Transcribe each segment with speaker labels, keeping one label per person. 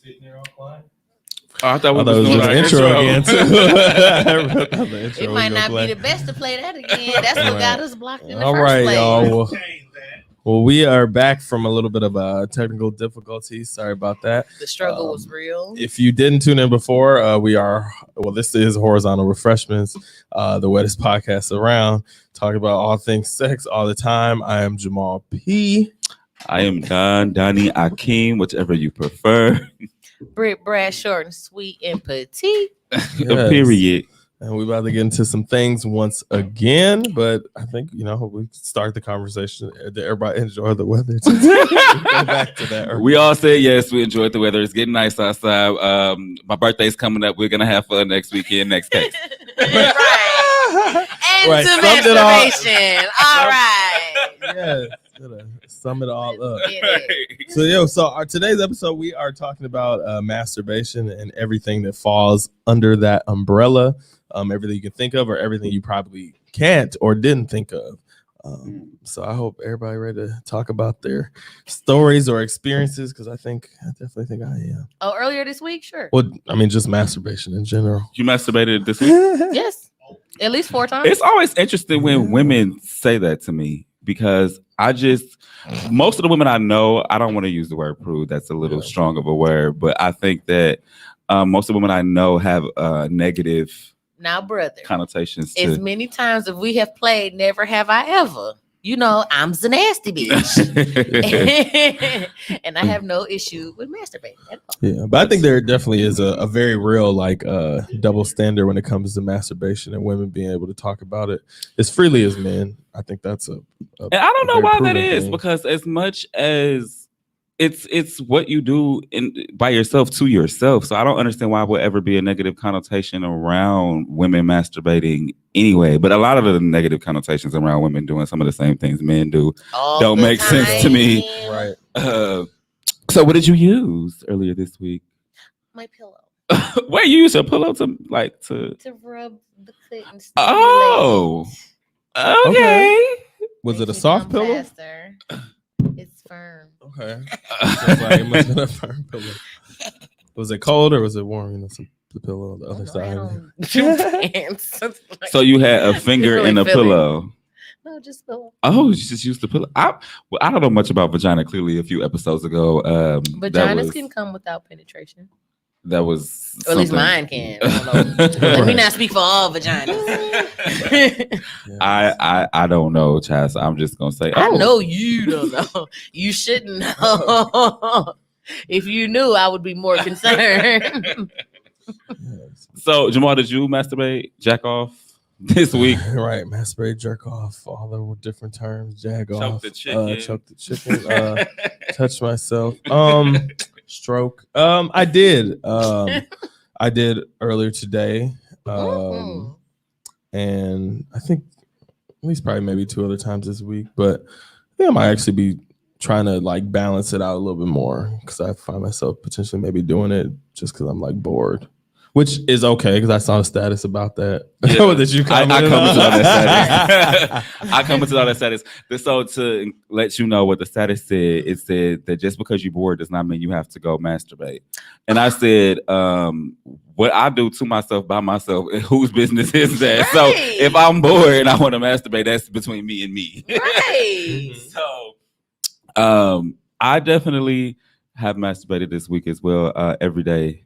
Speaker 1: Oh, I thought we
Speaker 2: was doing
Speaker 1: the
Speaker 2: intro
Speaker 1: again
Speaker 2: too.
Speaker 3: It might not be the best to play that again. That's what got us blocked in the
Speaker 2: All
Speaker 3: first
Speaker 2: right,
Speaker 3: place.
Speaker 2: y'all. Well, we are back from a little bit of technical difficulties. Sorry about that.
Speaker 3: The struggle was real.
Speaker 2: If you didn't tune in before, this is Horizontal Refreshments, the wettest podcast around, talking about all things sex all the time. I am Jamal P.
Speaker 1: I am Donnie Akeem, whichever you prefer.
Speaker 3: Britt Brad, short and sweet and petite.
Speaker 2: Yes.
Speaker 1: Period.
Speaker 2: And we're about to get into some things once again, but I think, we start the conversation. Did everybody enjoy the weather? Go back to that.
Speaker 1: We all said yes, we enjoyed the weather. It's getting nice outside. My birthday's coming up. We're going to have fun next weekend, next case.
Speaker 3: Right. And to masturbation. All right.
Speaker 2: Yes. Sum it all up. So today's episode, we are talking about masturbation and everything that falls under that umbrella. Everything you can think of or everything you probably can't or didn't think of. So I hope everybody ready to talk about their stories or experiences, because I definitely think I am.
Speaker 3: Oh, earlier this week? Sure.
Speaker 2: Well, I mean, just masturbation in general.
Speaker 1: You masturbated this week?
Speaker 3: Yes. At least 4 times.
Speaker 1: It's always interesting when women say that to me, because most of the women I know, I don't want to use the word prude. That's a little strong of a word, but I think that most of the women I know have negative connotations.
Speaker 3: As many times as we have played Never Have I Ever, I'm the nasty bitch. And I have no issue with masturbating at all.
Speaker 2: Yeah, but I think there definitely is a very real double standard when it comes to masturbation and women being able to talk about it as freely as men. I think that's
Speaker 1: and I don't know why that is, because as much as it's what you do by yourself to yourself. So I don't understand why it would ever be a negative connotation around women masturbating anyway. But a lot of the negative connotations around women doing some of the same things men do don't make sense to me.
Speaker 2: Right.
Speaker 1: So what did you use earlier this week?
Speaker 3: My pillow.
Speaker 1: Wait, you use a pillow to
Speaker 3: rub the clit and stimulate.
Speaker 1: Oh, okay.
Speaker 2: Was it a soft pillow?
Speaker 3: Faster. It's firm.
Speaker 2: Okay. It must have been a firm pillow. Was it cold or was it warm? The pillow on the other
Speaker 3: side.
Speaker 1: So you had a finger in a pillow.
Speaker 3: No, just pillow.
Speaker 1: Oh, you just used the pillow. I don't know much about vagina. Clearly, a few episodes ago,
Speaker 3: vaginas can come without penetration.
Speaker 1: That was,
Speaker 3: or at least mine can. I don't know. Let me not speak for all vaginas.
Speaker 1: I don't know, Chaz. I'm just gonna say.
Speaker 3: I know you don't know. You shouldn't know. If you knew, I would be more concerned.
Speaker 1: So, Jamal, did you masturbate, jack off this week?
Speaker 2: Right, masturbate, jerk off, all the different terms. Jag off,
Speaker 1: choke the chicken,
Speaker 2: touch myself. Stroke. I did earlier today. And I think at least probably maybe 2 other times this week, but I think I might actually be trying to balance it out a little bit more, because I find myself potentially maybe doing it just because I'm bored, which is okay because I saw a status about that.
Speaker 1: Yeah.
Speaker 2: Did you
Speaker 1: I come into all that status. I come into all that status. So to let you know what the status said, it said that just because you're bored does not mean you have to go masturbate. And I said, what I do to myself by myself, whose business is that? Right. So if I'm bored and I want to masturbate, that's between me and me.
Speaker 3: Right.
Speaker 1: So I definitely have masturbated this week as well, every day.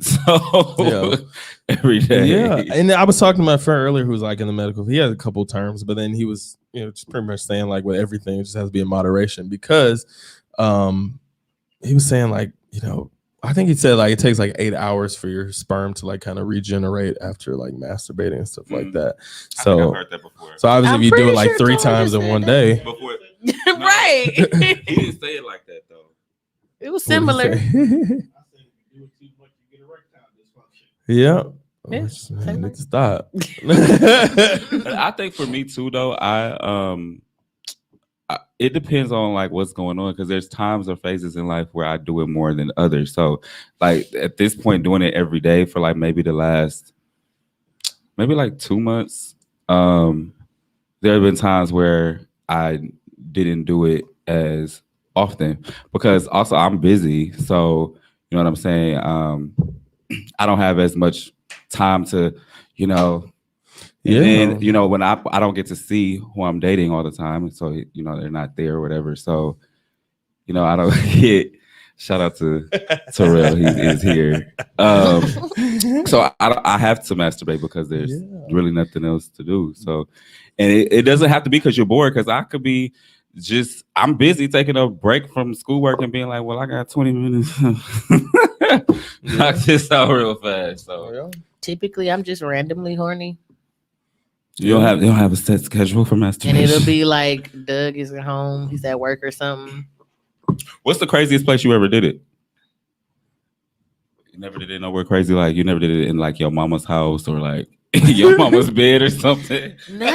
Speaker 1: So every day.
Speaker 2: Yeah. And I was talking to my friend earlier who was in the medical. He had a couple of terms, but then he was, just pretty much saying with everything, it just has to be in moderation, because he was saying I think he said it takes 8 hours for your sperm to kind of regenerate after masturbating and stuff like that. So
Speaker 1: I think I've heard that before.
Speaker 2: So obviously if you do it 3 times in one day.
Speaker 1: Before,
Speaker 3: right.
Speaker 1: He didn't say it like that though.
Speaker 3: It was similar.
Speaker 2: Yeah. I need to stop.
Speaker 1: I think for me too, though, it depends on what's going on, because there's times or phases in life where I do it more than others. So at this point, doing it every day for maybe the last 2 months, there have been times where I didn't do it as often, because also I'm busy. So You know what I'm saying? I don't have as much time to, you know.
Speaker 2: Yeah.
Speaker 1: And you know, when I don't get to see who I'm dating all the time, so you know they're not there or whatever. So, you know, I don't get. Shout out to Terrell, he is here. So I have to masturbate because there's really nothing else to do. So, and it doesn't have to be because you're bored. Because I could be I'm busy taking a break from schoolwork and being like, well, I got 20 minutes. Knock this out real fast. So
Speaker 3: typically, I'm just randomly horny.
Speaker 1: You don't have a set schedule for masturbation.
Speaker 3: And it'll be like Doug is at home, he's at work or something.
Speaker 1: What's the craziest place you ever did it? You never did it nowhere crazy, like you never did it in like your mama's house or like your mama's bed or something?
Speaker 3: No,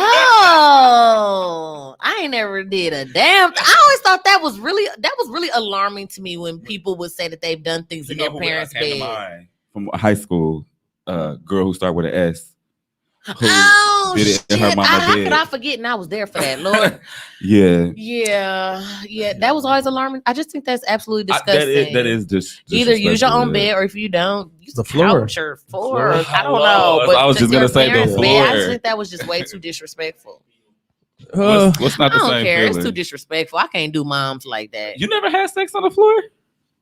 Speaker 3: I ain't never did a damn. I always thought that was really alarming to me when people would say that they've done things in their parents' bed.
Speaker 1: From high school, girl who started with an S.
Speaker 3: Oh
Speaker 1: did it in her mama
Speaker 3: how
Speaker 1: bed.
Speaker 3: could I forget? And I was there for that, Lord.
Speaker 1: Yeah.
Speaker 3: That was always alarming. I just think that's absolutely disgusting.
Speaker 1: That is just
Speaker 3: either use your own bed, or if you don't, use
Speaker 2: the floor.
Speaker 3: Couch or floor. I don't know. But
Speaker 1: I was just gonna say the floor.
Speaker 3: Bed, I just think that was just way too disrespectful.
Speaker 1: What's not the
Speaker 3: I don't
Speaker 1: same
Speaker 3: care.
Speaker 1: feeling?
Speaker 3: It's too disrespectful. I can't do moms like that.
Speaker 1: You never had sex on the floor?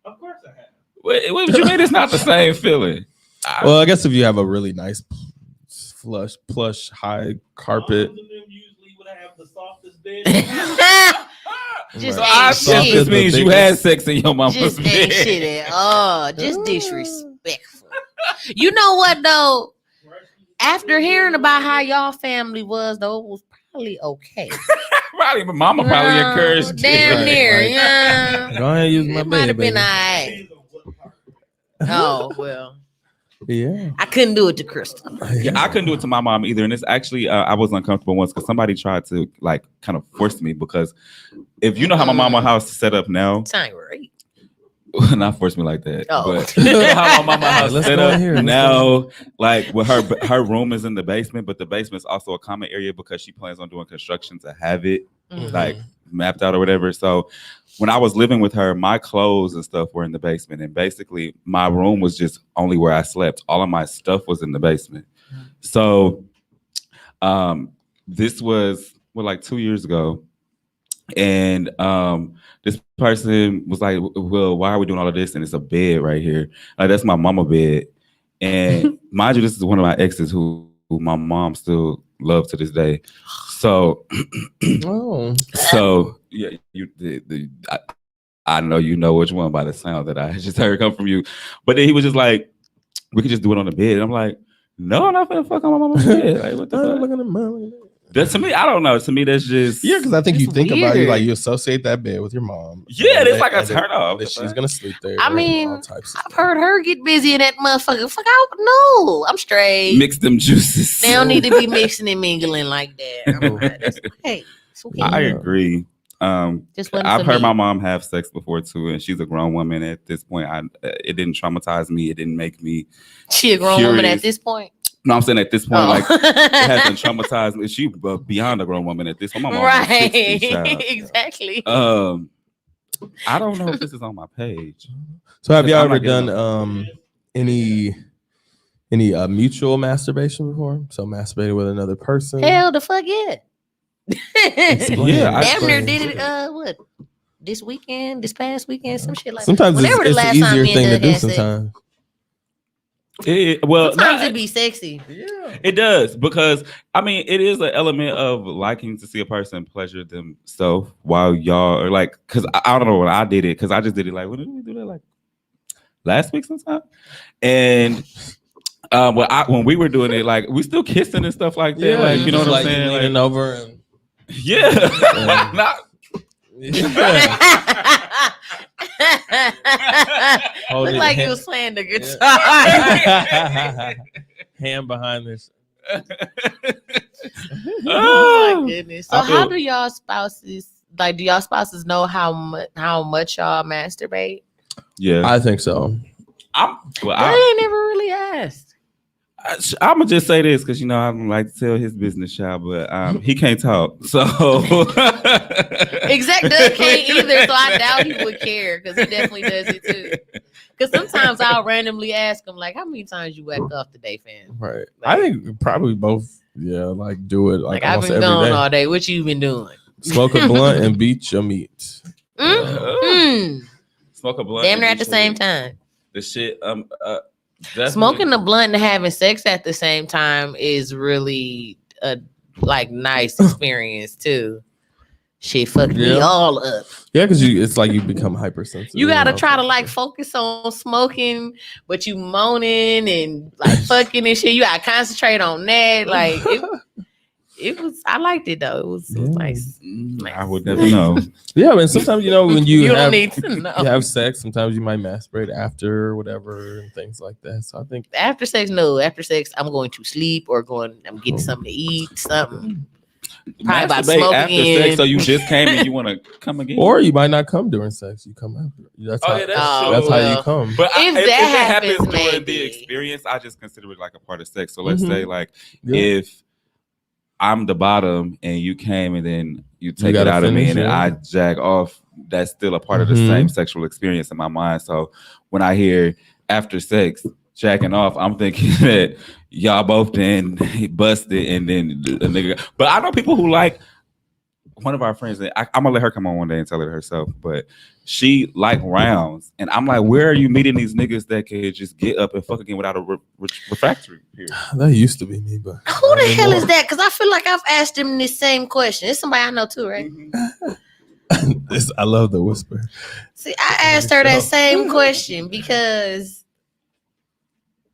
Speaker 4: Of course I have.
Speaker 1: What would you mean it's not the same feeling?
Speaker 2: Well, I guess if you have a really nice plush high carpet.
Speaker 4: Usually would have the softest bed.
Speaker 3: Just
Speaker 1: I guess this means you had sex in your mama's
Speaker 3: just
Speaker 1: bed.
Speaker 3: ain't shit at all. Just disrespectful. You know what though? After hearing about how y'all family was, though, it was probably okay.
Speaker 1: Probably, but mama probably encouraged it.
Speaker 3: Damn near, yeah.
Speaker 2: Go ahead and use my
Speaker 3: It might
Speaker 2: bed,
Speaker 3: have been
Speaker 2: baby.
Speaker 3: alright. Oh well.
Speaker 2: Yeah.
Speaker 3: I couldn't do it to Crystal.
Speaker 1: Yeah, I couldn't do it to my mom either. And it's actually, I was uncomfortable once because somebody tried to like kind of force me because if you know how my mama house is set up now,
Speaker 3: It's not right.
Speaker 1: not force me like that.
Speaker 3: Oh.
Speaker 1: But how my mama house
Speaker 2: Let's
Speaker 1: set
Speaker 2: go
Speaker 1: up
Speaker 2: in here.
Speaker 1: now, like with her room is in the basement, but the basement is also a common area because she plans on doing construction to have it like mapped out or whatever. So when I was living with her, my clothes and stuff were in the basement, and basically my room was just only where I slept. All of my stuff was in the basement. So this was like 2 years ago, and this person was like, well, why are we doing all of this? And it's a bed right here. Like, that's my mama bed. And mind you, this is one of my exes who my mom still loves to this day. So, so yeah, I know you know which one by the sound that I just heard come from you. But then he was just like, we could just do it on the bed. And I'm like, no, I'm not gonna fuck on my mama's bed. Like, what the fuck? That's to me, I don't know. To me, that's just
Speaker 2: because I think
Speaker 3: It's
Speaker 2: you think about it,
Speaker 3: weird.
Speaker 2: like you associate that bed with your mom.
Speaker 1: Yeah, it's like a
Speaker 2: And
Speaker 1: turn off.
Speaker 2: that she's gonna sleep there.
Speaker 3: I
Speaker 2: and
Speaker 3: mean,
Speaker 2: all types of
Speaker 3: I've
Speaker 2: stuff.
Speaker 3: heard her get busy in that motherfucker. Fuck out. No, I'm straight.
Speaker 1: mix them juices.
Speaker 3: They don't need to be mixing and mingling like that. I'm like, that's okay. It's okay.
Speaker 1: I agree.
Speaker 3: Just wasn't
Speaker 1: I've
Speaker 3: for
Speaker 1: heard
Speaker 3: me.
Speaker 1: my mom have sex before too, and she's a grown woman at this point. It didn't traumatize me. It didn't make me.
Speaker 3: She a grown woman
Speaker 1: curious.
Speaker 3: at this point.
Speaker 1: No, I'm saying at this point,
Speaker 3: Oh.
Speaker 1: like it hasn't traumatized me. She beyond a grown woman at this point. My mom was 60,
Speaker 3: Right.
Speaker 1: child.
Speaker 3: Exactly.
Speaker 1: I don't know if this is on my page.
Speaker 2: So have y'all
Speaker 1: I'm
Speaker 2: ever
Speaker 1: not getting
Speaker 2: done any mutual masturbation before? So masturbated with another person?
Speaker 3: Hell the fuck yeah.
Speaker 2: Explain.
Speaker 1: Yeah, I-
Speaker 3: Damn near did it what? This weekend, this past weekend, some shit like
Speaker 2: Sometimes
Speaker 3: that. Whenever
Speaker 2: it's
Speaker 3: the
Speaker 2: an
Speaker 3: last time
Speaker 2: easier
Speaker 3: me and
Speaker 2: thing to
Speaker 3: Doug
Speaker 2: do.
Speaker 3: had sex.
Speaker 2: Sometimes.
Speaker 1: Well,
Speaker 3: Sometimes
Speaker 1: not-
Speaker 3: it be sexy.
Speaker 2: Yeah.
Speaker 1: it does, because I mean it is an element of liking to see a person pleasure themselves while y'all are like, because I don't know when I did it, because I just did it like, when did we do that, like last week sometime? And when we were doing it, like we still kissing and stuff like that, like, you know what I'm saying,
Speaker 2: Leaning
Speaker 1: like,
Speaker 2: over and
Speaker 1: yeah. Not-
Speaker 2: Hold
Speaker 3: Looked
Speaker 2: it,
Speaker 3: like
Speaker 2: hand-
Speaker 3: he was playing the guitar.
Speaker 2: hand behind this.
Speaker 3: Oh my goodness. So
Speaker 1: I feel-
Speaker 3: how do y'all spouses know how much y'all masturbate?
Speaker 1: Yeah,
Speaker 2: I think so.
Speaker 1: I'm
Speaker 3: I ain't never really asked.
Speaker 1: gonna just say this because, you know, I don't like to tell his business, child, but he can't talk, so
Speaker 3: Exact Doug can't either, so I doubt he would care because he definitely does it too. Because sometimes I'll randomly ask them, like, how many times you whacked off today, fam?
Speaker 2: Right. I think probably both. Yeah, like do it
Speaker 3: Like,
Speaker 2: like
Speaker 3: I've
Speaker 2: almost
Speaker 3: been
Speaker 2: every
Speaker 3: gone
Speaker 2: day.
Speaker 3: all day. What you been doing?
Speaker 2: Smoke a blunt and beat your meat.
Speaker 1: Smoke a blunt.
Speaker 3: Damn
Speaker 1: and
Speaker 3: near at
Speaker 1: do
Speaker 3: the same
Speaker 1: shit.
Speaker 3: time.
Speaker 1: The shit. Definitely.
Speaker 3: Smoking a blunt and having sex at the same time is really a nice experience too. Shit fucked me all up.
Speaker 2: Yeah, because it's like you become hypersensitive.
Speaker 3: You gotta try to like focus on smoking, but you moaning and like fucking and shit. You gotta concentrate on that. Like it was. I liked it though. It was nice.
Speaker 1: I would never know.
Speaker 2: Yeah, and sometimes when you
Speaker 3: You
Speaker 2: have,
Speaker 3: don't need to know.
Speaker 2: you have sex, sometimes you might masturbate after or whatever and things like that. So I think
Speaker 3: After sex, no. After sex, I'm going to sleep or I'm getting something to eat, something. Probably about
Speaker 1: Masturbate
Speaker 3: smoke
Speaker 1: after
Speaker 3: again.
Speaker 1: sex, so you just came and you want to come again,
Speaker 2: or you might not come during sex. You come after. That's how, that's how you come.
Speaker 1: But
Speaker 3: If
Speaker 1: if
Speaker 3: that
Speaker 1: it happens
Speaker 3: happens,
Speaker 1: during
Speaker 3: maybe.
Speaker 1: the experience, I just consider it like a part of sex. So let's
Speaker 2: Mhm.
Speaker 1: say like
Speaker 2: Yeah.
Speaker 1: if I'm the bottom and you came and then you take it
Speaker 2: gotta
Speaker 1: out of me
Speaker 2: finish,
Speaker 1: and then
Speaker 2: yeah.
Speaker 1: I jag off, that's still a part of the
Speaker 2: Mhm.
Speaker 1: same sexual experience in my mind. So when I hear after sex jacking off, I'm thinking that y'all both then busted and then a nigga. But I know people who like. One of our friends, I'm gonna let her come on one day and tell it herself, but she like rounds, and I'm like, where are you meeting these niggas that could just get up and fuck again without a refractory period?
Speaker 2: That used to be me, but
Speaker 3: Who the hell is that? Because I feel like I've asked him this same question. It's somebody I know too, right?
Speaker 2: I love the whisper.
Speaker 3: See, I asked her that same question because,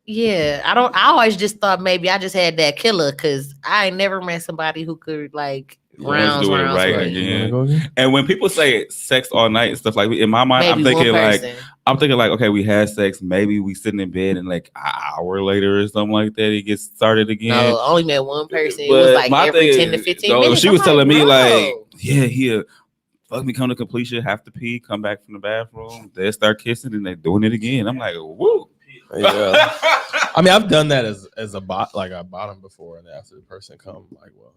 Speaker 3: I always just thought maybe I just had that killer because I ain't never met somebody who could like rounds
Speaker 1: do it
Speaker 3: with
Speaker 1: right
Speaker 3: me.
Speaker 1: again. And when people say sex all night and stuff like that, in my mind,
Speaker 3: Maybe
Speaker 1: I'm thinking like, okay, we had sex. Maybe we sitting in bed and like an hour later or something like that, it gets started again.
Speaker 3: No, I only met one person. It
Speaker 1: But
Speaker 3: was like
Speaker 1: my
Speaker 3: every
Speaker 1: thing
Speaker 3: 10 to 15
Speaker 1: though,
Speaker 3: minutes.
Speaker 1: she
Speaker 3: I'm
Speaker 1: was telling me
Speaker 3: bro.
Speaker 1: like, yeah, fuck me, come to completion, have to pee, come back from the bathroom, they start kissing and they doing it again. I'm like, woo.
Speaker 2: Yeah. I mean, I've done that as a bottom before, and after the person come, like, well,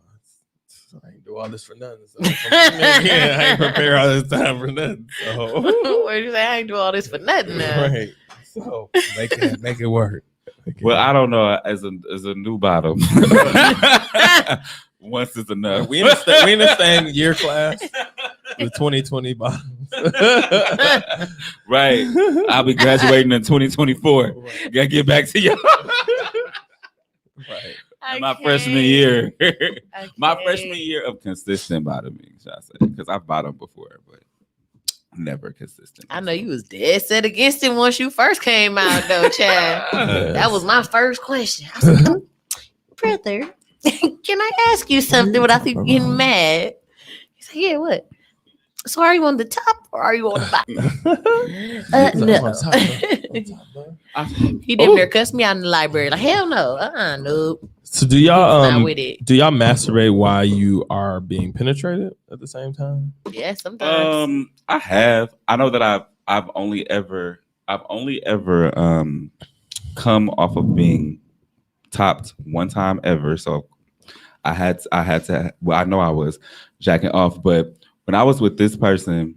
Speaker 2: I ain't do all this for nothing. So I ain't prepare all this time for nothing. So
Speaker 3: what you say? I ain't do all this for nothing now.
Speaker 2: right. So make it work.
Speaker 1: Well, I don't know. As a new bottom, once is enough.
Speaker 2: We in the same year class, the 2020 bottoms.
Speaker 1: Right. I'll be graduating in 2024.
Speaker 2: Right.
Speaker 1: Gotta get back to y'all.
Speaker 2: Right.
Speaker 1: My freshman year. My freshman year of consistent bottoming, shall I say. Because I've bottomed before, but never consistent.
Speaker 3: I know you was dead set against it once you first came out, though, Chad. That was my first question. I was like, brother, can I ask you something without you getting mad? He said, yeah, what? So are you on the top or are you on the bottom? No. He didn't dare cuss me out in the library. Like, hell no. Nope.
Speaker 2: So do y'all
Speaker 3: Not with it.
Speaker 2: do y'all masturbate while you are being penetrated at the same time?
Speaker 3: Yeah, sometimes.
Speaker 1: I have. I know that I've only ever come off of being topped one time ever. So I had to. Well, I know I was jacking off, but when I was with this person,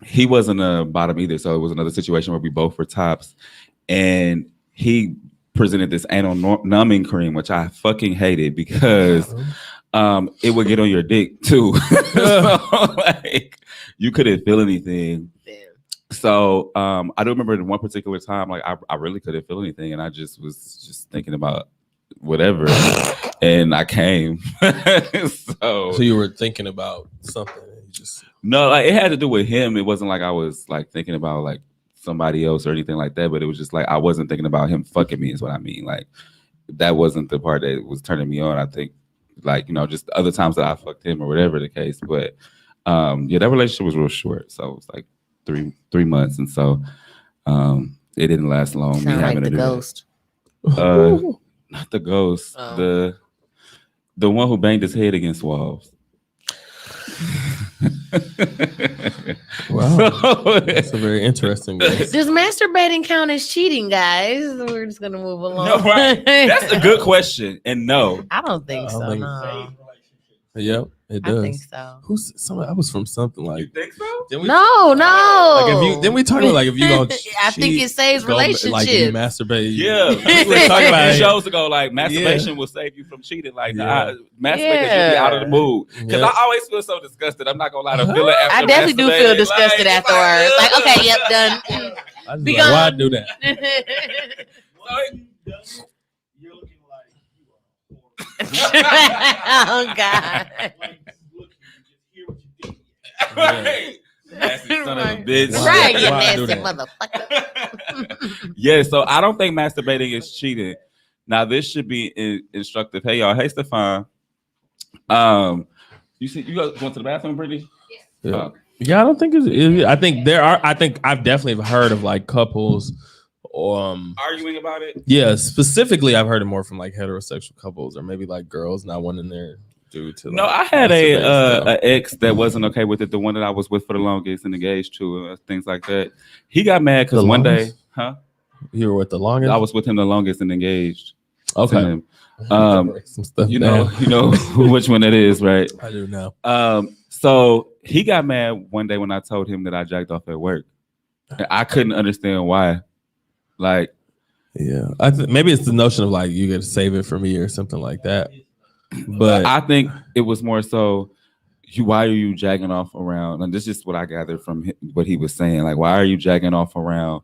Speaker 1: he wasn't a bottom either. So it was another situation where we both were tops, and he presented this anal numbing cream, which I fucking hated because it would get on your dick too. So, like, you couldn't feel anything.
Speaker 3: Damn.
Speaker 1: So I do remember in one particular time, like I really couldn't feel anything, and I just was thinking about whatever, and I came. So
Speaker 2: you were thinking about something. And you just
Speaker 1: no, like it had to do with him. It wasn't like I was like thinking about like somebody else or anything like that, but it was just like I wasn't thinking about him fucking me is what I mean. Like that wasn't the part that was turning me on. I think like, just other times that I fucked him or whatever the case. But yeah, that relationship was real short. So it was like three months. And so it didn't last long.
Speaker 3: Sound like the ghost.
Speaker 1: Not the ghost. The one who banged his head against walls.
Speaker 2: wow, that's a very interesting ghost.
Speaker 3: Does masturbating count as cheating, guys? We're just gonna move along.
Speaker 1: No, right. That's a good question. And no,
Speaker 3: I don't think so.
Speaker 2: think-
Speaker 3: No.
Speaker 2: Yep. It does.
Speaker 3: I think so.
Speaker 2: Who's some? That was from something
Speaker 1: You
Speaker 2: like.
Speaker 1: think so?
Speaker 2: Didn't we,
Speaker 3: No.
Speaker 2: Like if you, then we talk about like if you gonna.
Speaker 3: I think it saves relationships.
Speaker 2: Like if you masturbate.
Speaker 1: Yeah,
Speaker 2: we were talking about it.
Speaker 1: shows ago. Like masturbation will save you from cheating. Like masturbate because you'll be out of the mood. Because I always feel so disgusted. I'm not gonna lie to feel it. After
Speaker 3: I definitely do feel disgusted afterwards. Like, okay, yep, done.
Speaker 2: I was like, why I do that?
Speaker 4: You're looking like you
Speaker 3: Oh God.
Speaker 4: like looking, you just hear what you think.
Speaker 1: Right. Nasty son of a bitch.
Speaker 3: Right, you
Speaker 2: Why I do
Speaker 3: nasty
Speaker 2: that?
Speaker 3: motherfucker.
Speaker 1: Yeah, so I don't think masturbating is cheating. Now this should be instructive. Hey y'all, hey Stefan. You see, you going to the bathroom, Brittany?
Speaker 2: Yeah. Yeah, I don't think it's. I think there are. I think I've definitely heard of like couples.
Speaker 1: Arguing about it.
Speaker 2: Yeah, specifically, I've heard it more from like heterosexual couples or maybe like girls not wanting their dude to.
Speaker 1: No,
Speaker 2: like,
Speaker 1: I had
Speaker 2: masturbate
Speaker 1: a ex that wasn't okay with it. The one that I was with for the longest and engaged to, things like that. He got mad because one day,
Speaker 2: you were with the longest.
Speaker 1: I was with him the longest and engaged.
Speaker 2: Okay.
Speaker 1: To him.
Speaker 2: Some stuff
Speaker 1: You know which one it is, right?
Speaker 2: I do know.
Speaker 1: So he got mad one day when I told him that I jacked off at work. And I couldn't understand why. Like,
Speaker 2: yeah, maybe it's the notion of like you got to save it for me or something like that. But
Speaker 1: I think it was more so, why are you jacking off around? And this is what I gathered from what he was saying. Like, why are you jacking off around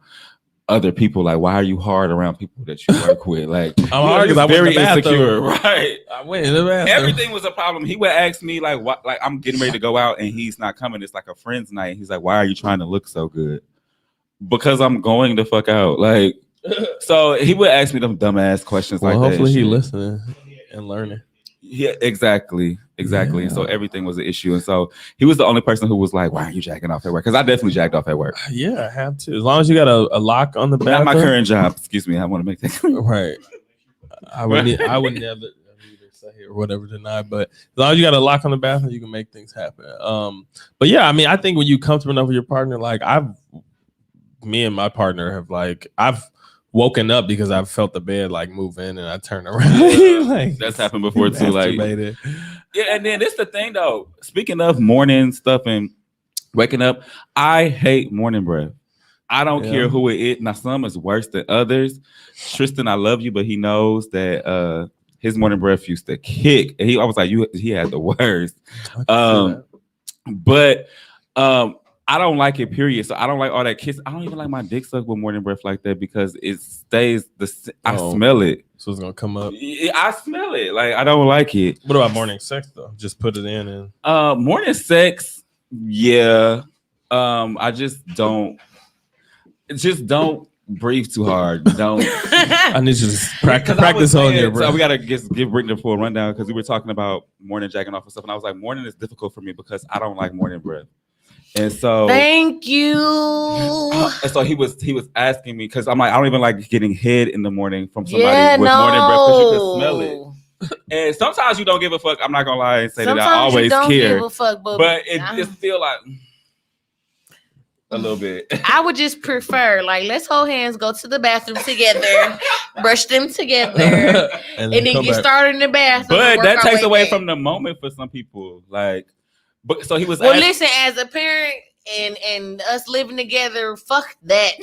Speaker 1: other people? Like, why are you hard around people that you work with? Like,
Speaker 2: I'm hard because I went
Speaker 1: very
Speaker 2: in the bathroom.
Speaker 1: insecure, right?
Speaker 2: I went in the bathroom.
Speaker 1: Everything was a problem. He would ask me like, "What?" Like, I'm getting ready to go out and he's not coming. It's like a friend's night. He's like, "Why are you trying to look so good?" Because I'm going the fuck out. Like, so he would ask me them dumbass questions like that.
Speaker 2: Hopefully he listening and learning.
Speaker 1: Yeah, exactly.
Speaker 2: Yeah.
Speaker 1: So everything was an issue. And so he was the only person who was like, "Why are you jacking off at work?" Because I definitely jacked off at work.
Speaker 2: Yeah, I have to. As long as you got a lock on the bathroom.
Speaker 1: Not my current job. Excuse me. I want to make that clear.
Speaker 2: Right. I would never either say or whatever deny, but as long as you got a lock on the bathroom, you can make things happen. But yeah, I mean, I think when you comfortable enough with your partner, like me and my partner have I've woken up because I've felt the bed like move in and I turn around. Like
Speaker 1: That's happened before too. Like,
Speaker 2: masturbated.
Speaker 1: yeah, and then this the thing though. Speaking of morning stuff and waking up, I hate morning breath. I don't care who it is. Now some is worse than others. Tristan, I love you, but he knows that his morning breath used to kick. And I was like, he had the worst. But I don't like it, period. So I don't like all that kiss. I don't even like my dick sucked with morning breath like that because it stays I smell it.
Speaker 2: So it's gonna come up.
Speaker 1: I smell it. Like, I don't like it.
Speaker 2: What about morning sex though? Just put it in and
Speaker 1: morning sex, yeah. I just don't breathe too hard. Don't.
Speaker 2: I need you to practice on your breath.
Speaker 1: So we gotta give Brittany the full rundown because we were talking about morning jacking off and stuff, and I was like, morning is difficult for me because I don't like morning breath. And so
Speaker 3: thank you.
Speaker 1: And so he was asking me because I'm like, I don't even like getting head in the morning from somebody with morning breath because you can smell it. And sometimes you don't give a fuck. I'm not gonna lie and say sometimes that I always care. Give a fuck, but it just feel like a little bit.
Speaker 3: I would just prefer let's hold hands, go to the bathroom together, brush them together, and then get started in the bathroom.
Speaker 1: But that takes away from the moment for some people. But so he was.
Speaker 3: Well, listen, as a parent and us living together, fuck that.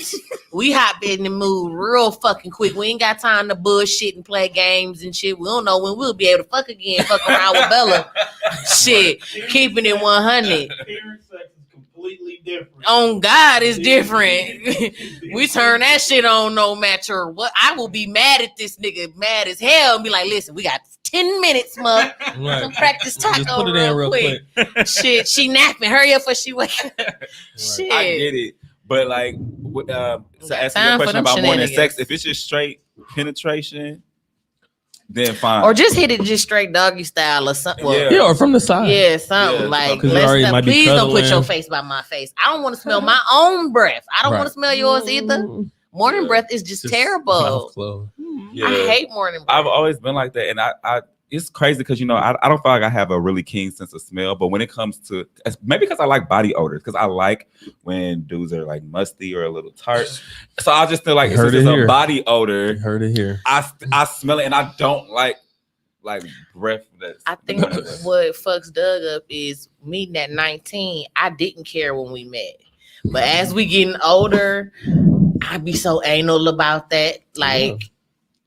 Speaker 3: We hop in the mood real fucking quick. We ain't got time to bullshit and play games and shit. We don't know when we'll be able to fuck again. Fuck around with Bella. Shit, keeping it 100.
Speaker 4: Parent sex is completely different.
Speaker 3: On God, it's different. We turn that shit on no matter what. I will be mad at this nigga, mad as hell, and be like, listen, we got 10 minutes, mug.
Speaker 2: Right.
Speaker 3: Some practice taco.
Speaker 2: Just put it in real quick.
Speaker 3: Shit, she napping. Hurry up before she wake up. Shit.
Speaker 1: I get it. But so asking you a question about morning sex, if it's just straight penetration, then fine.
Speaker 3: Or just hit it just straight doggy style or something.
Speaker 2: Yeah, or from the side.
Speaker 3: Yeah, something please don't put your face by my face. I don't want to smell my own breath. I don't want to smell yours either. Morning breath is just terrible.
Speaker 1: Yeah.
Speaker 3: I hate morning breath.
Speaker 1: I've always been like that, and I it's crazy because I don't feel like I have a really keen sense of smell, but when it comes to maybe because I like body odors, because I like when dudes are like musty or a little tart, so I just feel like it's a body odor.
Speaker 2: You heard it here.
Speaker 1: I smell it, and I don't like like breath. That's
Speaker 3: I think what fucks Doug up is meeting at 19. I didn't care when we met, but as we getting older, I be so anal about that. Like,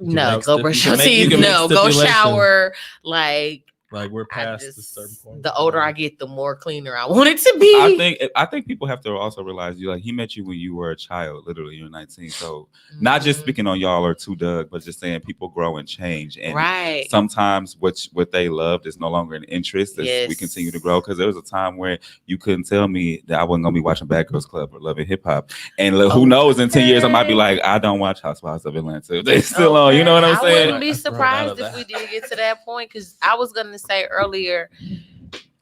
Speaker 3: no, go brush your teeth. No, go shower.
Speaker 2: Like we're
Speaker 3: I
Speaker 2: past
Speaker 3: just,
Speaker 2: the certain point.
Speaker 3: the older I get, the more cleaner I want it to be.
Speaker 1: I think people have to also realize he met you when you were a child, literally you're 19. So not just speaking on y'all or to Doug, but just saying people grow and change. And
Speaker 3: right.
Speaker 1: sometimes what they loved is no longer an interest as we continue to grow. Because there was a time where you couldn't tell me that I wasn't gonna be watching Bad Girls Club or loving hip hop. And who knows, in 10 years I might be like, I don't watch Housewives of Atlanta. They still on, you know what I'm saying?
Speaker 3: I wouldn't be surprised if we did get to that point, because I was gonna say earlier,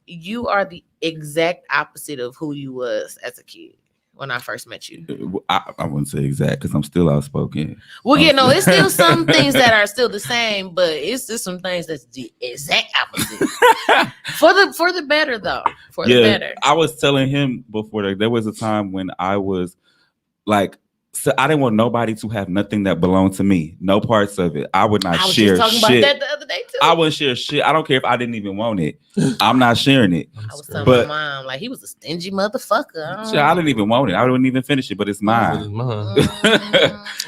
Speaker 3: you are the exact opposite of who you was as a kid when I first met you.
Speaker 1: I wouldn't say exact because I'm still outspoken.
Speaker 3: Well, it's still some things that are still the same, but it's just some things that's the exact opposite. for the better though. For the better.
Speaker 1: I was telling him before there was a time when I was like, so I didn't want nobody to have nothing that belonged to me. No parts of it. I would not share shit. I was just talking about that the other day too. I wouldn't share shit. I don't care if I didn't even want it. I'm not sharing it.
Speaker 3: I was telling my mom, like, he was a stingy motherfucker.
Speaker 1: I didn't even want it. I wouldn't even finish it, but it's mine.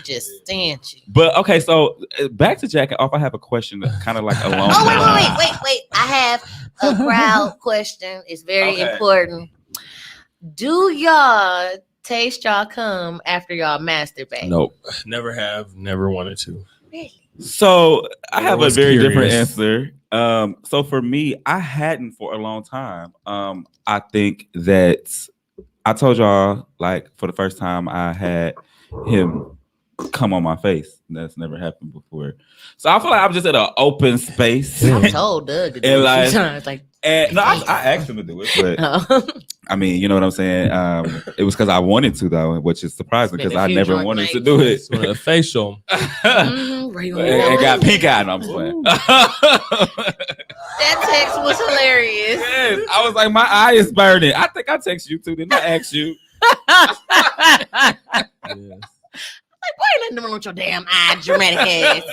Speaker 3: Just stingy.
Speaker 1: But okay, so back to jacking off. I have a question kind of like along.
Speaker 3: Wait. I have a crowd question. It's very important. Do y'all taste y'all cum after y'all masturbate?
Speaker 2: Nope. Never have. Never wanted to.
Speaker 3: Really?
Speaker 1: So I have a very different answer. So for me, I hadn't for a long time. I think that I told y'all, like, for the first time I had him come on my face. That's never happened before. So I feel like I'm just in an open space.
Speaker 3: I told Doug to do it a few times.
Speaker 1: No, I asked him to do it, but I mean, you know what I'm saying? It was because I wanted to, though, which is surprising because I never wanted to do it.
Speaker 2: A facial.
Speaker 1: And got pink eye. No, I'm playing.
Speaker 3: That text was hilarious.
Speaker 1: Yes, I was like, my eye is burning. I think I text you too. Didn't I ask you?
Speaker 3: Yes. Like, why you letting them with your damn eye, dramatic ass?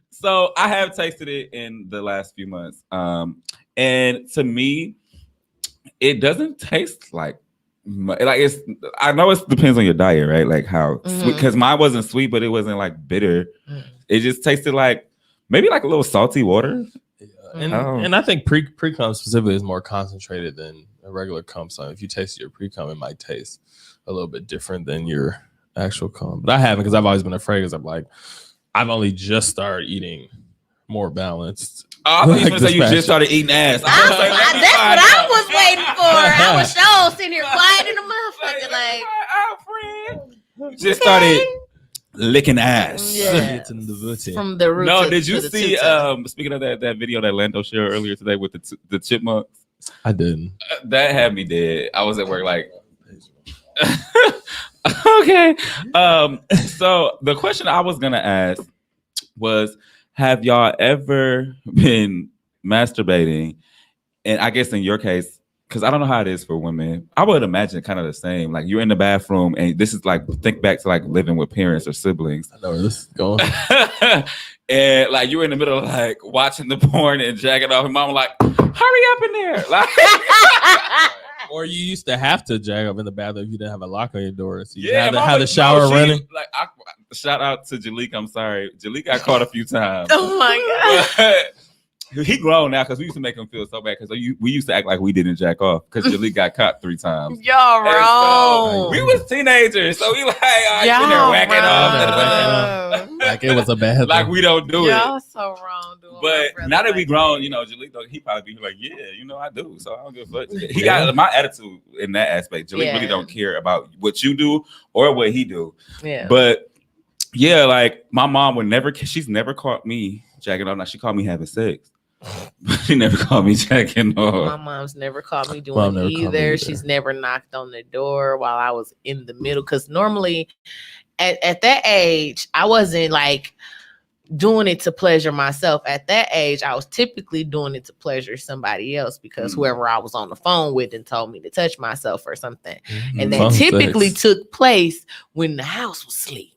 Speaker 1: So I have tasted it in the last few months. And to me, it doesn't taste like it's. I know it depends on your diet, right? Like how sweet, because mine wasn't sweet, but it wasn't like bitter. It just tasted like maybe like a little salty water.
Speaker 2: And I think pre-cum specifically is more concentrated than a regular cum. So if you taste your pre-cum, it might taste a little bit different than your actual cum. But I haven't, because I've always been afraid, because I'm like, I've only just started eating more balanced.
Speaker 1: I thought you were going to say you just started eating ass.
Speaker 3: That's what I was waiting for. I was so sitting here quiet in the motherfucker, like,
Speaker 1: just started licking ass.
Speaker 3: Yeah. From the root.
Speaker 1: No, did you see? Speaking of that video that Lando shared earlier today with the chipmunks?
Speaker 2: I didn't.
Speaker 1: That had me dead. I was at work like. Okay. So the question I was gonna ask was, have y'all ever been masturbating? And I guess in your case, because I don't know how it is for women, I would imagine kind of the same. Like, you're in the bathroom, and this is like, think back to like living with parents or siblings.
Speaker 2: I know where this is going.
Speaker 1: And like, you're in the middle of like watching the porn and jacking off, and mom like, hurry up in there. Like,
Speaker 2: or you used to have to jack up in the bathroom if you didn't have a lock on your door. So you had to have the shower running.
Speaker 1: Like, shout out to Jalik. I'm sorry. Jalik got caught a few times.
Speaker 3: Oh my God.
Speaker 1: He grown now, because we used to make him feel so bad, because we used to act like we didn't jack off because Jalik got caught 3 times.
Speaker 3: Y'all wrong.
Speaker 1: So we was teenagers, so we like, y'all in there whacking off.
Speaker 2: Like it was a bad
Speaker 1: like
Speaker 2: thing.
Speaker 1: we don't do it.
Speaker 3: Y'all so wrong.
Speaker 1: But now that we grown, you know, Jalik, he probably be like, yeah, you know, I do. So I don't give a fuck. He got my attitude in that aspect. Jalik really don't care about what you do or what he do.
Speaker 3: Yeah.
Speaker 1: But yeah, like my mom she's never caught me jacking off. Now she caught me having sex. She never caught me jacking off.
Speaker 3: My mom's never caught me doing either. She's never knocked on the door while I was in the middle. Because normally at that age, I wasn't like doing it to pleasure myself. At that age, I was typically doing it to pleasure somebody else, because whoever I was on the phone with and told me to touch myself or something. And that typically took place when the house was asleep.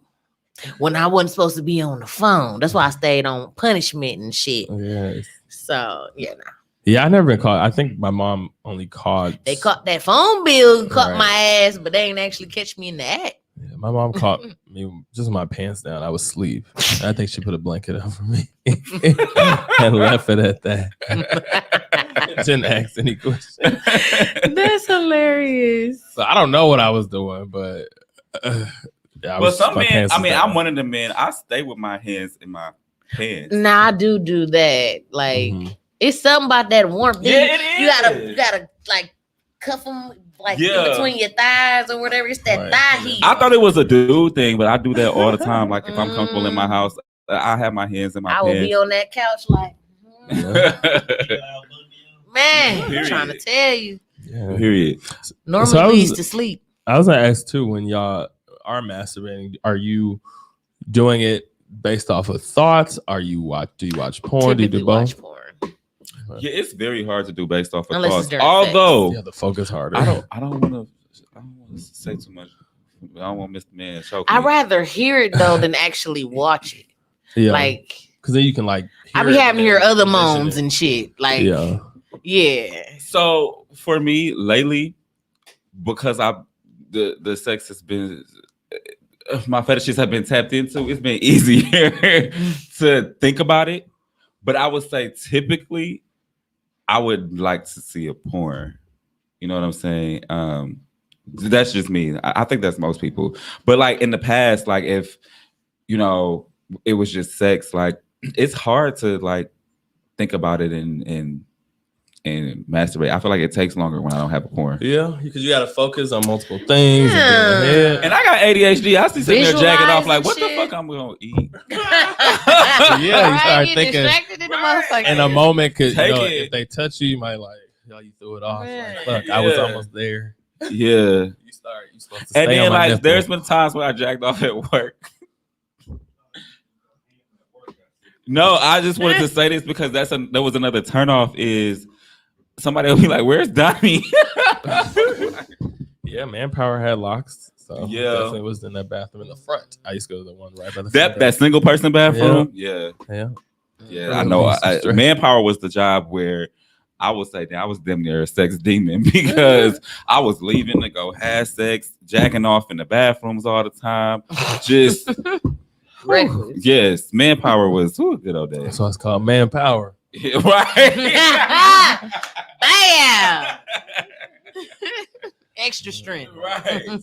Speaker 3: when I wasn't supposed to be on the phone. That's why I stayed on punishment and shit.
Speaker 2: Yes.
Speaker 3: So yeah, nah.
Speaker 2: Yeah, I never been caught. I think my mom only caught.
Speaker 3: They caught that phone bill, caught
Speaker 2: Right.
Speaker 3: my ass, but they ain't actually catch me in the act.
Speaker 2: Yeah, my mom caught me just with my pants down. I was asleep. I think she put a blanket over me and left it at that. Didn't ask any questions.
Speaker 3: That's hilarious.
Speaker 2: So I don't know what I was doing, but yeah,
Speaker 1: But some
Speaker 2: my
Speaker 1: men,
Speaker 2: pants
Speaker 1: I
Speaker 2: was
Speaker 1: mean,
Speaker 2: down.
Speaker 1: I'm one of the men. I stay with my hands in my pants.
Speaker 3: Nah, I do that. Like
Speaker 2: Mhm.
Speaker 3: it's something about that warmth.
Speaker 1: Yeah, it
Speaker 3: You gotta like cuff them like in
Speaker 1: Yeah.
Speaker 3: between your thighs or whatever. It's that
Speaker 2: Right.
Speaker 3: thigh heat.
Speaker 1: I thought it was a dude thing, but I do that all the time. Like if I'm comfortable in my
Speaker 3: Mm.
Speaker 1: house, I have my hands in my
Speaker 3: I will be
Speaker 1: pants.
Speaker 3: on that couch like, man, I'm
Speaker 1: Period.
Speaker 3: trying to tell you.
Speaker 2: Yeah.
Speaker 1: Period.
Speaker 3: Normally
Speaker 2: So I was-
Speaker 3: leads to sleep.
Speaker 2: I was gonna ask too, when y'all are masturbating, are you doing it based off of thoughts? Do you watch porn? Do you
Speaker 3: Typically
Speaker 2: do both?
Speaker 3: watch porn.
Speaker 1: Yeah, it's very hard to do based off of
Speaker 3: Unless it's
Speaker 1: thoughts.
Speaker 3: during
Speaker 1: Although
Speaker 2: Yeah, the focus harder.
Speaker 1: I don't want to say too much. I don't want Mr. Man choke
Speaker 3: I'd
Speaker 1: me.
Speaker 3: rather hear it though than actually watch it.
Speaker 2: Yeah,
Speaker 3: Like
Speaker 2: because then you can like.
Speaker 3: I be having to hear other moans and shit. Like yeah.
Speaker 1: So for me lately, because the sex has been my fetishes have been tapped into, it's been easier to think about it. But I would say typically I would like to see a porn. You know what I'm saying? That's just me. I think that's most people. But like in the past, like if you know it was just sex, like it's hard to like think about it and masturbate. I feel like it takes longer when I don't have a porn.
Speaker 2: Yeah, because you got to focus on multiple things.
Speaker 3: Yeah.
Speaker 1: And I got ADHD. I see sitting there jacking off like,
Speaker 3: Visualizing
Speaker 1: what the
Speaker 3: shit.
Speaker 1: fuck I'm gonna eat?
Speaker 2: Yeah, you start
Speaker 3: Get
Speaker 2: thinking-
Speaker 3: distracted in the motherfucker.
Speaker 2: In a moment, because
Speaker 1: Take it.
Speaker 2: if they touch you, you might like, you threw it off.
Speaker 3: Man.
Speaker 2: Like, fuck, I was
Speaker 1: Yeah.
Speaker 2: almost there.
Speaker 1: Yeah.
Speaker 2: You supposed to
Speaker 1: And
Speaker 2: stay on
Speaker 1: then
Speaker 2: my
Speaker 1: like
Speaker 2: nipple.
Speaker 1: there's been times where I jacked off at work. No, I just wanted to say this because there was another turnoff is somebody will be like, where's Donnie?
Speaker 2: Yeah, Manpower had locks. So
Speaker 1: Yeah.
Speaker 2: definitely was in that bathroom in the front. I used to go to the one right by the
Speaker 1: that
Speaker 2: front.
Speaker 1: single person bathroom? Yeah.
Speaker 2: Yeah.
Speaker 1: Yeah, I know. Manpower was the job where I would say that I was damn near a sex demon because I was leaving to go have sex, jacking off in the bathrooms all the time. Just
Speaker 3: Reckless.
Speaker 1: yes, Manpower was a good old days.
Speaker 2: That's why it's called Manpower.
Speaker 1: Yeah, right.
Speaker 3: Bam! Extra strength.
Speaker 1: Right.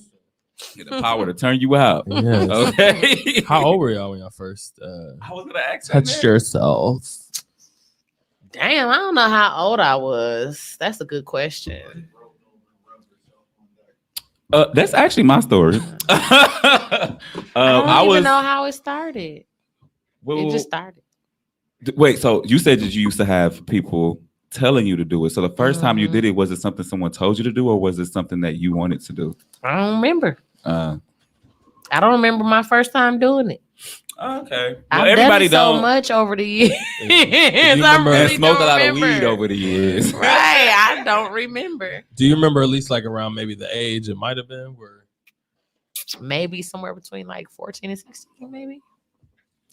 Speaker 1: Get the power to turn you out.
Speaker 2: Yes.
Speaker 1: Okay.
Speaker 2: How old were y'all when y'all first
Speaker 1: I was gonna ask
Speaker 2: touched yourself?
Speaker 3: Damn, I don't know how old I was. That's a good question.
Speaker 1: That's actually my story.
Speaker 3: I don't even know how it started. It just started.
Speaker 1: Wait, so you said that you used to have people telling you to do it. So the first time you did it, was it something someone told you to do, or was it something that you wanted to do?
Speaker 3: I don't remember.
Speaker 1: I
Speaker 3: I don't remember my first time doing it.
Speaker 1: Okay. Well,
Speaker 3: I've
Speaker 1: everybody
Speaker 3: done it so
Speaker 1: don't.
Speaker 3: much over the years. I
Speaker 2: remember-
Speaker 3: really
Speaker 1: And smoked a
Speaker 3: don't
Speaker 1: lot
Speaker 3: remember.
Speaker 1: of weed over the years.
Speaker 3: Right, I don't remember.
Speaker 2: Do you remember at least like around maybe the age it might have been? Where
Speaker 3: Maybe somewhere between like 14 and 16, maybe.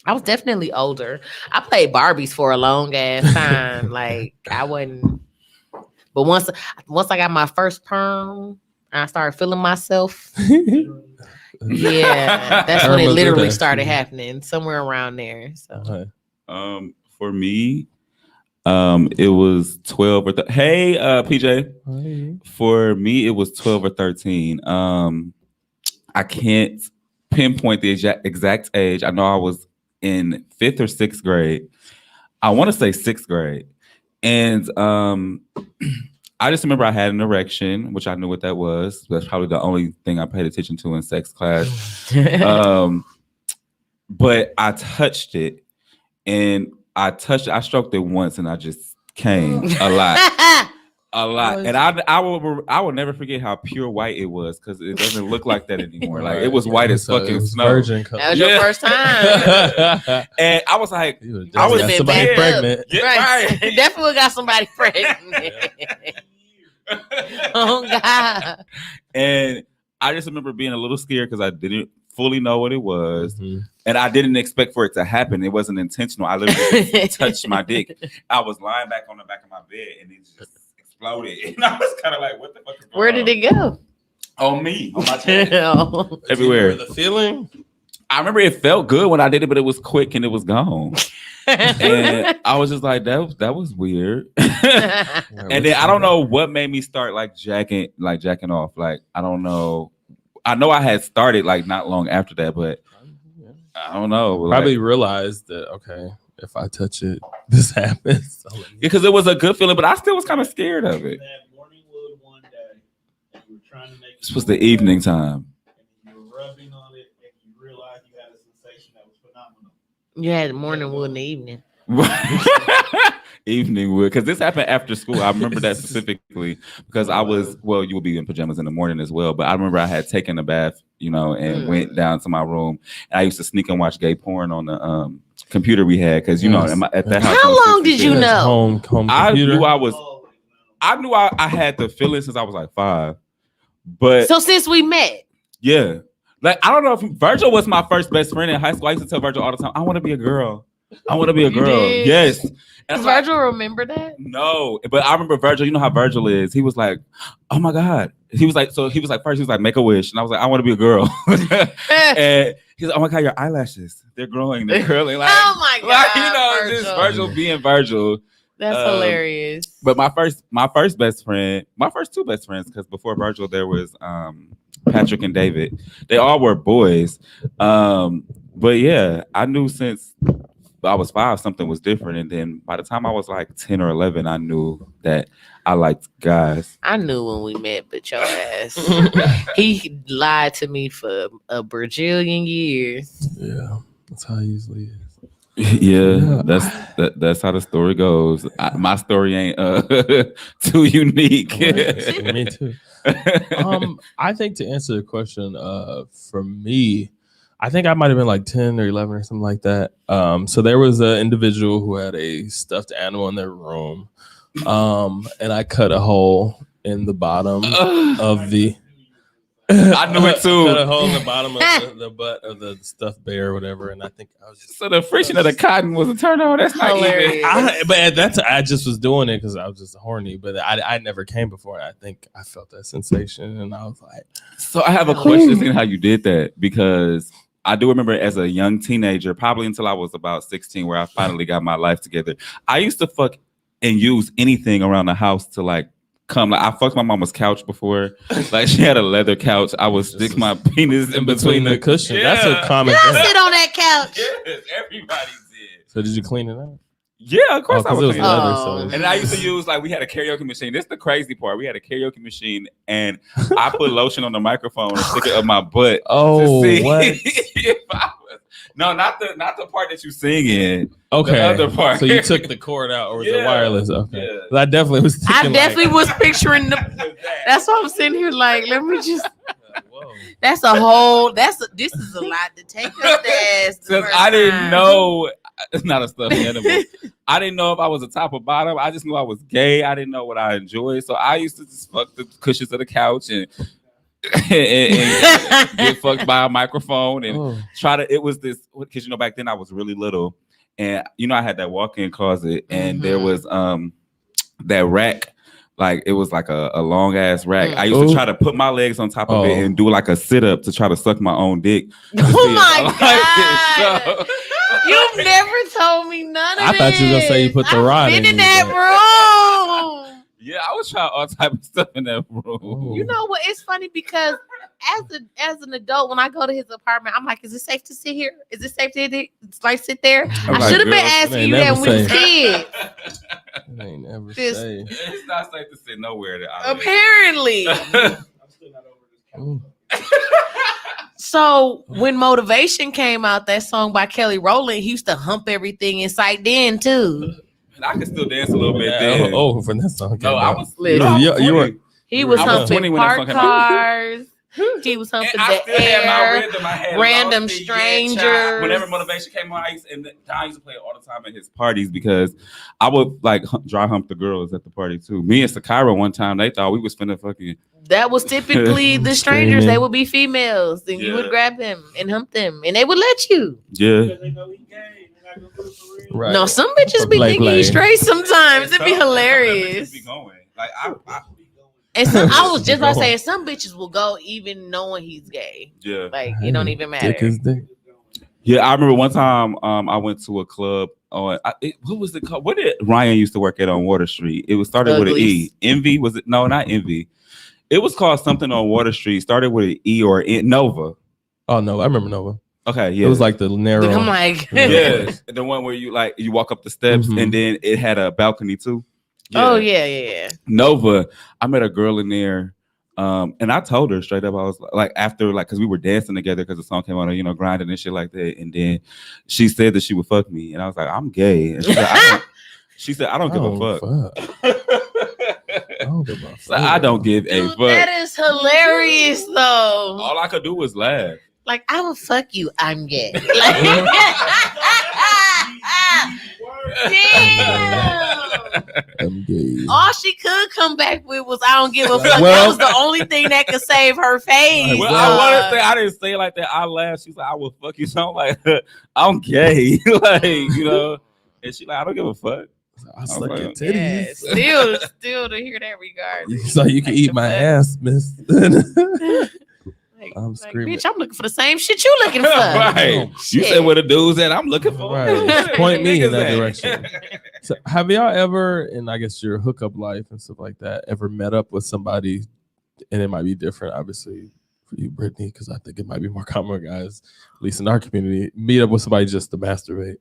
Speaker 3: I was definitely older. I played Barbies for a long ass time. Like I wasn't, but once I got my first perm, I started feeling myself. Yeah, that's when it
Speaker 2: Perm was
Speaker 3: literally
Speaker 2: good.
Speaker 3: started happening, somewhere around there. So
Speaker 1: For me, it was 12 or hey, PJ. For me, it was 12 or 13. I can't pinpoint the exact age. I know I was in 5th or 6th grade. I want to say 6th grade. And I just remember I had an erection, which I knew what that was. That's probably the only thing I paid attention to in sex class. But I touched it, and I stroked it once, and I just came a lot. And I will never forget how pure white it was, because it doesn't look like that anymore. Like it was white as fucking snow.
Speaker 2: Virgin color.
Speaker 3: That was your first time.
Speaker 1: And I was like,
Speaker 2: I was
Speaker 3: would've been
Speaker 2: somebody
Speaker 3: backed up.
Speaker 2: pregnant.
Speaker 1: yeah,
Speaker 3: Right.
Speaker 1: right.
Speaker 3: Definitely got somebody pregnant. Oh God.
Speaker 1: And I just remember being a little scared because I didn't fully know what it was.
Speaker 2: Mhm.
Speaker 1: And I didn't expect for it to happen. It wasn't intentional. I literally just touched my dick. I was lying back on the back of my bed and it just exploded. And I was kind of like, what the fuck is going on?
Speaker 3: Where did it go?
Speaker 1: On me. On my chest.
Speaker 3: Oh.
Speaker 1: Everywhere.
Speaker 2: The feeling?
Speaker 1: I remember it felt good when I did it, but it was quick and it was gone. And I was just like, that was weird. And then I don't know what made me start like jacking off. Like, I don't know. I know I had started like not long after that, but I don't know.
Speaker 2: Probably realized that, okay, if I touch it, this happens.
Speaker 1: Because it was a good feeling, but I still was kind of scared of it.
Speaker 4: That morning wood one day, and you were trying to make
Speaker 1: This was the evening time.
Speaker 4: and you were rubbing on it, and you realized you had a sensation that was phenomenal.
Speaker 3: You had morning, wood, in the evening.
Speaker 1: Evening wood, because this happened after school. I remember that specifically because I was, well, you would be in pajamas in the morning as well, but I remember I had taken a bath, you know, and went down to my room. And I used to sneak and watch gay porn on the computer we had because, you know, at that house.
Speaker 3: How long did you know?
Speaker 2: Home
Speaker 1: I
Speaker 2: computer.
Speaker 1: knew I had the feeling since I was like 5. But
Speaker 3: So since we met.
Speaker 1: yeah, like I don't know if Virgil was my first best friend in high school. I used to tell Virgil all the time, I want to be a girl. I want to be a
Speaker 3: You
Speaker 1: girl.
Speaker 3: did?
Speaker 1: Yes.
Speaker 3: Does
Speaker 1: And like,
Speaker 3: Virgil remember that?
Speaker 1: no, but I remember Virgil. You know how Virgil is. He was like, "Oh my god." He was like, first he was like, "Make a wish," and I was like, "I want to be a girl." And he's like, "Oh my god, your eyelashes—they're growing, they're curling." Like,
Speaker 3: Oh my god,
Speaker 1: like, you know,
Speaker 3: Virgil.
Speaker 1: just Virgil being Virgil.
Speaker 3: That's hilarious.
Speaker 1: But my first best friend, my first 2 best friends, because before Virgil there was Patrick and David. They all were boys. But yeah, I knew since I was 5 something was different, and then by the time I was like 10 or 11, I knew that I liked guys.
Speaker 3: I knew when we met, but your ass. He lied to me for a bajillion years.
Speaker 2: Yeah, that's how he usually is.
Speaker 1: Yeah, that's how the story goes. My story ain't too unique.
Speaker 2: Me too. I think to answer the question, for me, I think I might have been like 10 or 11 or something like that. So there was an individual who had a stuffed animal in their room, and I cut a hole in the bottom of the.
Speaker 1: I knew it too.
Speaker 2: Cut a hole in the bottom of the butt of the stuffed bear or whatever, and I think I was just.
Speaker 1: So the friction of the cotton was a turn on. That's not
Speaker 3: Hilarious.
Speaker 1: even.
Speaker 2: But that's I just was doing it because I was just horny, but I never came before. I think I felt that sensation, and I was like,
Speaker 1: So I have a question in how you did that, because I do remember as a young teenager, probably until I was about 16, where I finally got my life together. I used to fuck and use anything around the house to like come. Like I fucked my mama's couch before. Like she had a leather couch. I would stick my penis in between the
Speaker 2: cushion.
Speaker 1: Yeah.
Speaker 2: That's a common
Speaker 3: Did I
Speaker 2: thing.
Speaker 3: sit on that couch?
Speaker 1: Yes, everybody did.
Speaker 2: So did you clean it out?
Speaker 1: Yeah, of course I
Speaker 2: 'cause
Speaker 1: was.
Speaker 2: it was
Speaker 1: cleaning it
Speaker 2: leather,
Speaker 1: up.
Speaker 3: Oh.
Speaker 1: And I used to use, like, we had a karaoke machine. This is the crazy part. We had a karaoke machine, and I put lotion on the microphone and stick it up my butt.
Speaker 2: Oh,
Speaker 1: to see
Speaker 2: what?
Speaker 1: if I was. No, not the part that you sing in.
Speaker 2: Okay.
Speaker 1: The other part.
Speaker 2: So you took the cord out or was it
Speaker 1: Yeah.
Speaker 2: wireless? Okay.
Speaker 1: Yeah.
Speaker 2: Well, I definitely was
Speaker 3: I
Speaker 2: thinking
Speaker 3: definitely
Speaker 2: like,
Speaker 3: was picturing the. That's why I'm sitting here like, let me just.
Speaker 2: whoa.
Speaker 3: That's a whole. This is a lot to take up the ass. the
Speaker 1: Because
Speaker 3: first
Speaker 1: I didn't
Speaker 3: time.
Speaker 1: know. It's not a stuffed animal. I didn't know if I was a top or bottom. I just knew I was gay. I didn't know what I enjoyed. So I used to just fuck the cushions of the couch and get fucked by a microphone and
Speaker 2: Oh.
Speaker 1: try to. It was this, because you know back then I was really little, and you know I had that walk-in closet, and there was that rack. Like it was like a long ass rack. I used to try to put my legs on top of it and do like a sit up to try to suck my own dick.
Speaker 3: Oh my
Speaker 1: God!
Speaker 3: god! You've never told me none of
Speaker 2: I thought you were gonna say you put the rod
Speaker 3: Been
Speaker 2: in
Speaker 3: in
Speaker 2: you,
Speaker 3: that room.
Speaker 1: Yeah, I was trying all type of stuff in that room.
Speaker 2: Oh.
Speaker 3: You know what? It's funny because as an adult, when I go to his apartment, I'm like, "Is it safe to sit here? Is it safe to like sit there?"
Speaker 1: I'm
Speaker 3: I
Speaker 1: like,
Speaker 3: should have been
Speaker 1: girl,
Speaker 3: asking
Speaker 2: ain't
Speaker 3: you that
Speaker 2: never
Speaker 3: when we was
Speaker 2: safe.
Speaker 3: kids.
Speaker 2: It ain't never
Speaker 3: This-
Speaker 2: say.
Speaker 1: It's not safe to sit nowhere. That I live.
Speaker 3: Apparently.
Speaker 4: I'm still not over this couch.
Speaker 2: Ooh.
Speaker 3: So when Motivation came out, that song by Kelly Rowland, he used to hump everything in sight then too.
Speaker 1: And I can still dance a little bit.
Speaker 2: Yeah,
Speaker 1: Then.
Speaker 2: oh, from that song.
Speaker 1: No, I was.
Speaker 3: Listen.
Speaker 1: no, I was
Speaker 2: You were-
Speaker 1: 20.
Speaker 3: He was
Speaker 2: I was
Speaker 3: humping
Speaker 1: 20 when that
Speaker 3: park
Speaker 1: song came out.
Speaker 3: cars. He was humping
Speaker 1: And I
Speaker 3: the
Speaker 1: still had my
Speaker 3: air.
Speaker 1: rhythm. I had
Speaker 3: random
Speaker 1: Lost in Your
Speaker 3: strangers.
Speaker 1: Child. Whenever Motivation came on, Don used to play it all the time at his parties because I would like dry hump the girls at the party too. Me and Sakira one time, they thought we was finna fucking.
Speaker 3: That was typically the strangers.
Speaker 2: Screaming.
Speaker 3: They would be females, and you would grab them and hump them, and they would let you.
Speaker 1: Yeah.
Speaker 4: Because they know he gay. They're not gonna do it for real.
Speaker 2: Right.
Speaker 3: No, some bitches be
Speaker 2: Play,
Speaker 3: thinking
Speaker 2: play.
Speaker 3: you straight sometimes. It'd be
Speaker 1: Some
Speaker 3: hilarious.
Speaker 1: bitches be going. Like
Speaker 3: And some, I was just about to say, some bitches will go even knowing he's gay.
Speaker 1: yeah.
Speaker 3: Like it don't even matter.
Speaker 2: Dick is dick.
Speaker 1: Yeah, I remember one time I went to a club on what was it called? What did Ryan used to work at on Water Street? It was started with an E. Envy, was it? No, not Envy. It was called something on Water Street. Started with an E or Nova.
Speaker 2: Oh no, I remember Nova.
Speaker 1: Okay, yeah.
Speaker 2: It was like the narrow.
Speaker 3: I'm like,
Speaker 1: yeah, the one where you walk up the steps
Speaker 2: Mhm.
Speaker 1: and then it had a balcony too.
Speaker 3: oh yeah.
Speaker 1: Nova. I met a girl in there. And I told her straight up, I was like, after, like, because we were dancing together because the song came on, grinding and shit like that. And then she said that she would fuck me. And I was like, I'm gay. And she said, I don't give a fuck.
Speaker 2: I don't give a fuck.
Speaker 1: So I don't give a
Speaker 3: Dude,
Speaker 1: fuck.
Speaker 3: that is hilarious though.
Speaker 1: All I could do was laugh.
Speaker 3: Like I will fuck you. I'm gay. Like, damn.
Speaker 2: I'm gay.
Speaker 3: All she could come back with was I don't give a fuck.
Speaker 2: Well-
Speaker 3: That was the only thing that could save her face.
Speaker 1: Well, I want to say, I didn't say it like that. I laughed. She's like, I will fuck you. So I'm like, I'm gay. Like, and she like, I don't give a fuck.
Speaker 2: I suck your
Speaker 1: Yeah,
Speaker 2: titties.
Speaker 3: Yeah, still to hear that regard.
Speaker 2: So you can eat my ass, miss.
Speaker 3: Like,
Speaker 2: I'm screaming.
Speaker 3: bitch, I'm looking for the same shit you looking for.
Speaker 1: Right. You
Speaker 3: Shit.
Speaker 1: said where the dudes at. I'm looking for.
Speaker 2: Right. Point me in that
Speaker 1: Niggas
Speaker 2: direction.
Speaker 1: at.
Speaker 2: So have y'all ever, in I guess your hookup life and stuff like that, ever met up with somebody, and it might be different, obviously, for you, Brittany, because I think it might be more common with guys, at least in our community, meet up with somebody just to masturbate.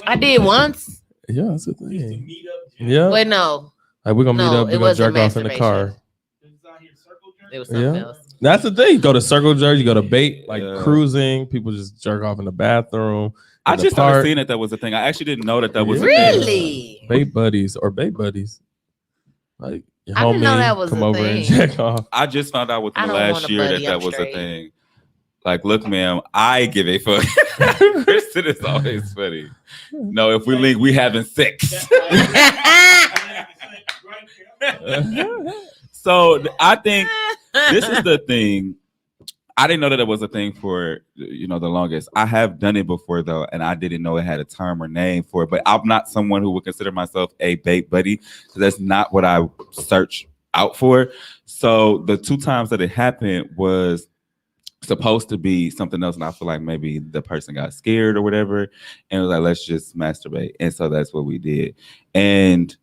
Speaker 3: I did once,
Speaker 2: Yeah, that's the
Speaker 4: Just to
Speaker 2: thing.
Speaker 4: meet up.
Speaker 2: Yeah,
Speaker 3: but no,
Speaker 2: like we're gonna meet
Speaker 3: no,
Speaker 2: up,
Speaker 3: it
Speaker 2: we're gonna
Speaker 3: wasn't
Speaker 2: jerk off in the car.
Speaker 3: masturbation.
Speaker 4: It's out here circle jerk.
Speaker 3: it was something
Speaker 2: Yeah.
Speaker 3: else.
Speaker 2: That's the thing. Go to circle jerk, you go to bait, like
Speaker 1: Yeah.
Speaker 2: cruising. People just jerk off in the bathroom.
Speaker 1: I
Speaker 2: in the
Speaker 1: just started
Speaker 2: park.
Speaker 1: seeing that was a thing. I actually didn't know that was a thing.
Speaker 3: Really?
Speaker 2: Bait buddies or bait buddies. Like your
Speaker 3: I didn't know
Speaker 2: homie
Speaker 3: that was
Speaker 2: come
Speaker 3: a
Speaker 2: over and
Speaker 3: thing.
Speaker 2: check off.
Speaker 1: I just found out within
Speaker 3: I
Speaker 1: the
Speaker 3: don't
Speaker 1: last
Speaker 3: want a
Speaker 1: year
Speaker 3: buddy,
Speaker 1: that
Speaker 3: I'm
Speaker 1: was a
Speaker 3: straight.
Speaker 1: thing. Like, look, ma'am, I give a fuck. Kristen is always funny. No, if we link, we having sex. So I think this is the thing. I didn't know that it was a thing for the longest. I have done it before though, and I didn't know it had a term or name for it. But I'm not someone who would consider myself a bait buddy, because that's not what I search out for. So the 2 times that it happened was supposed to be something else, and I feel like maybe the person got scared or whatever, and was like, let's just masturbate. And so that's what we did, and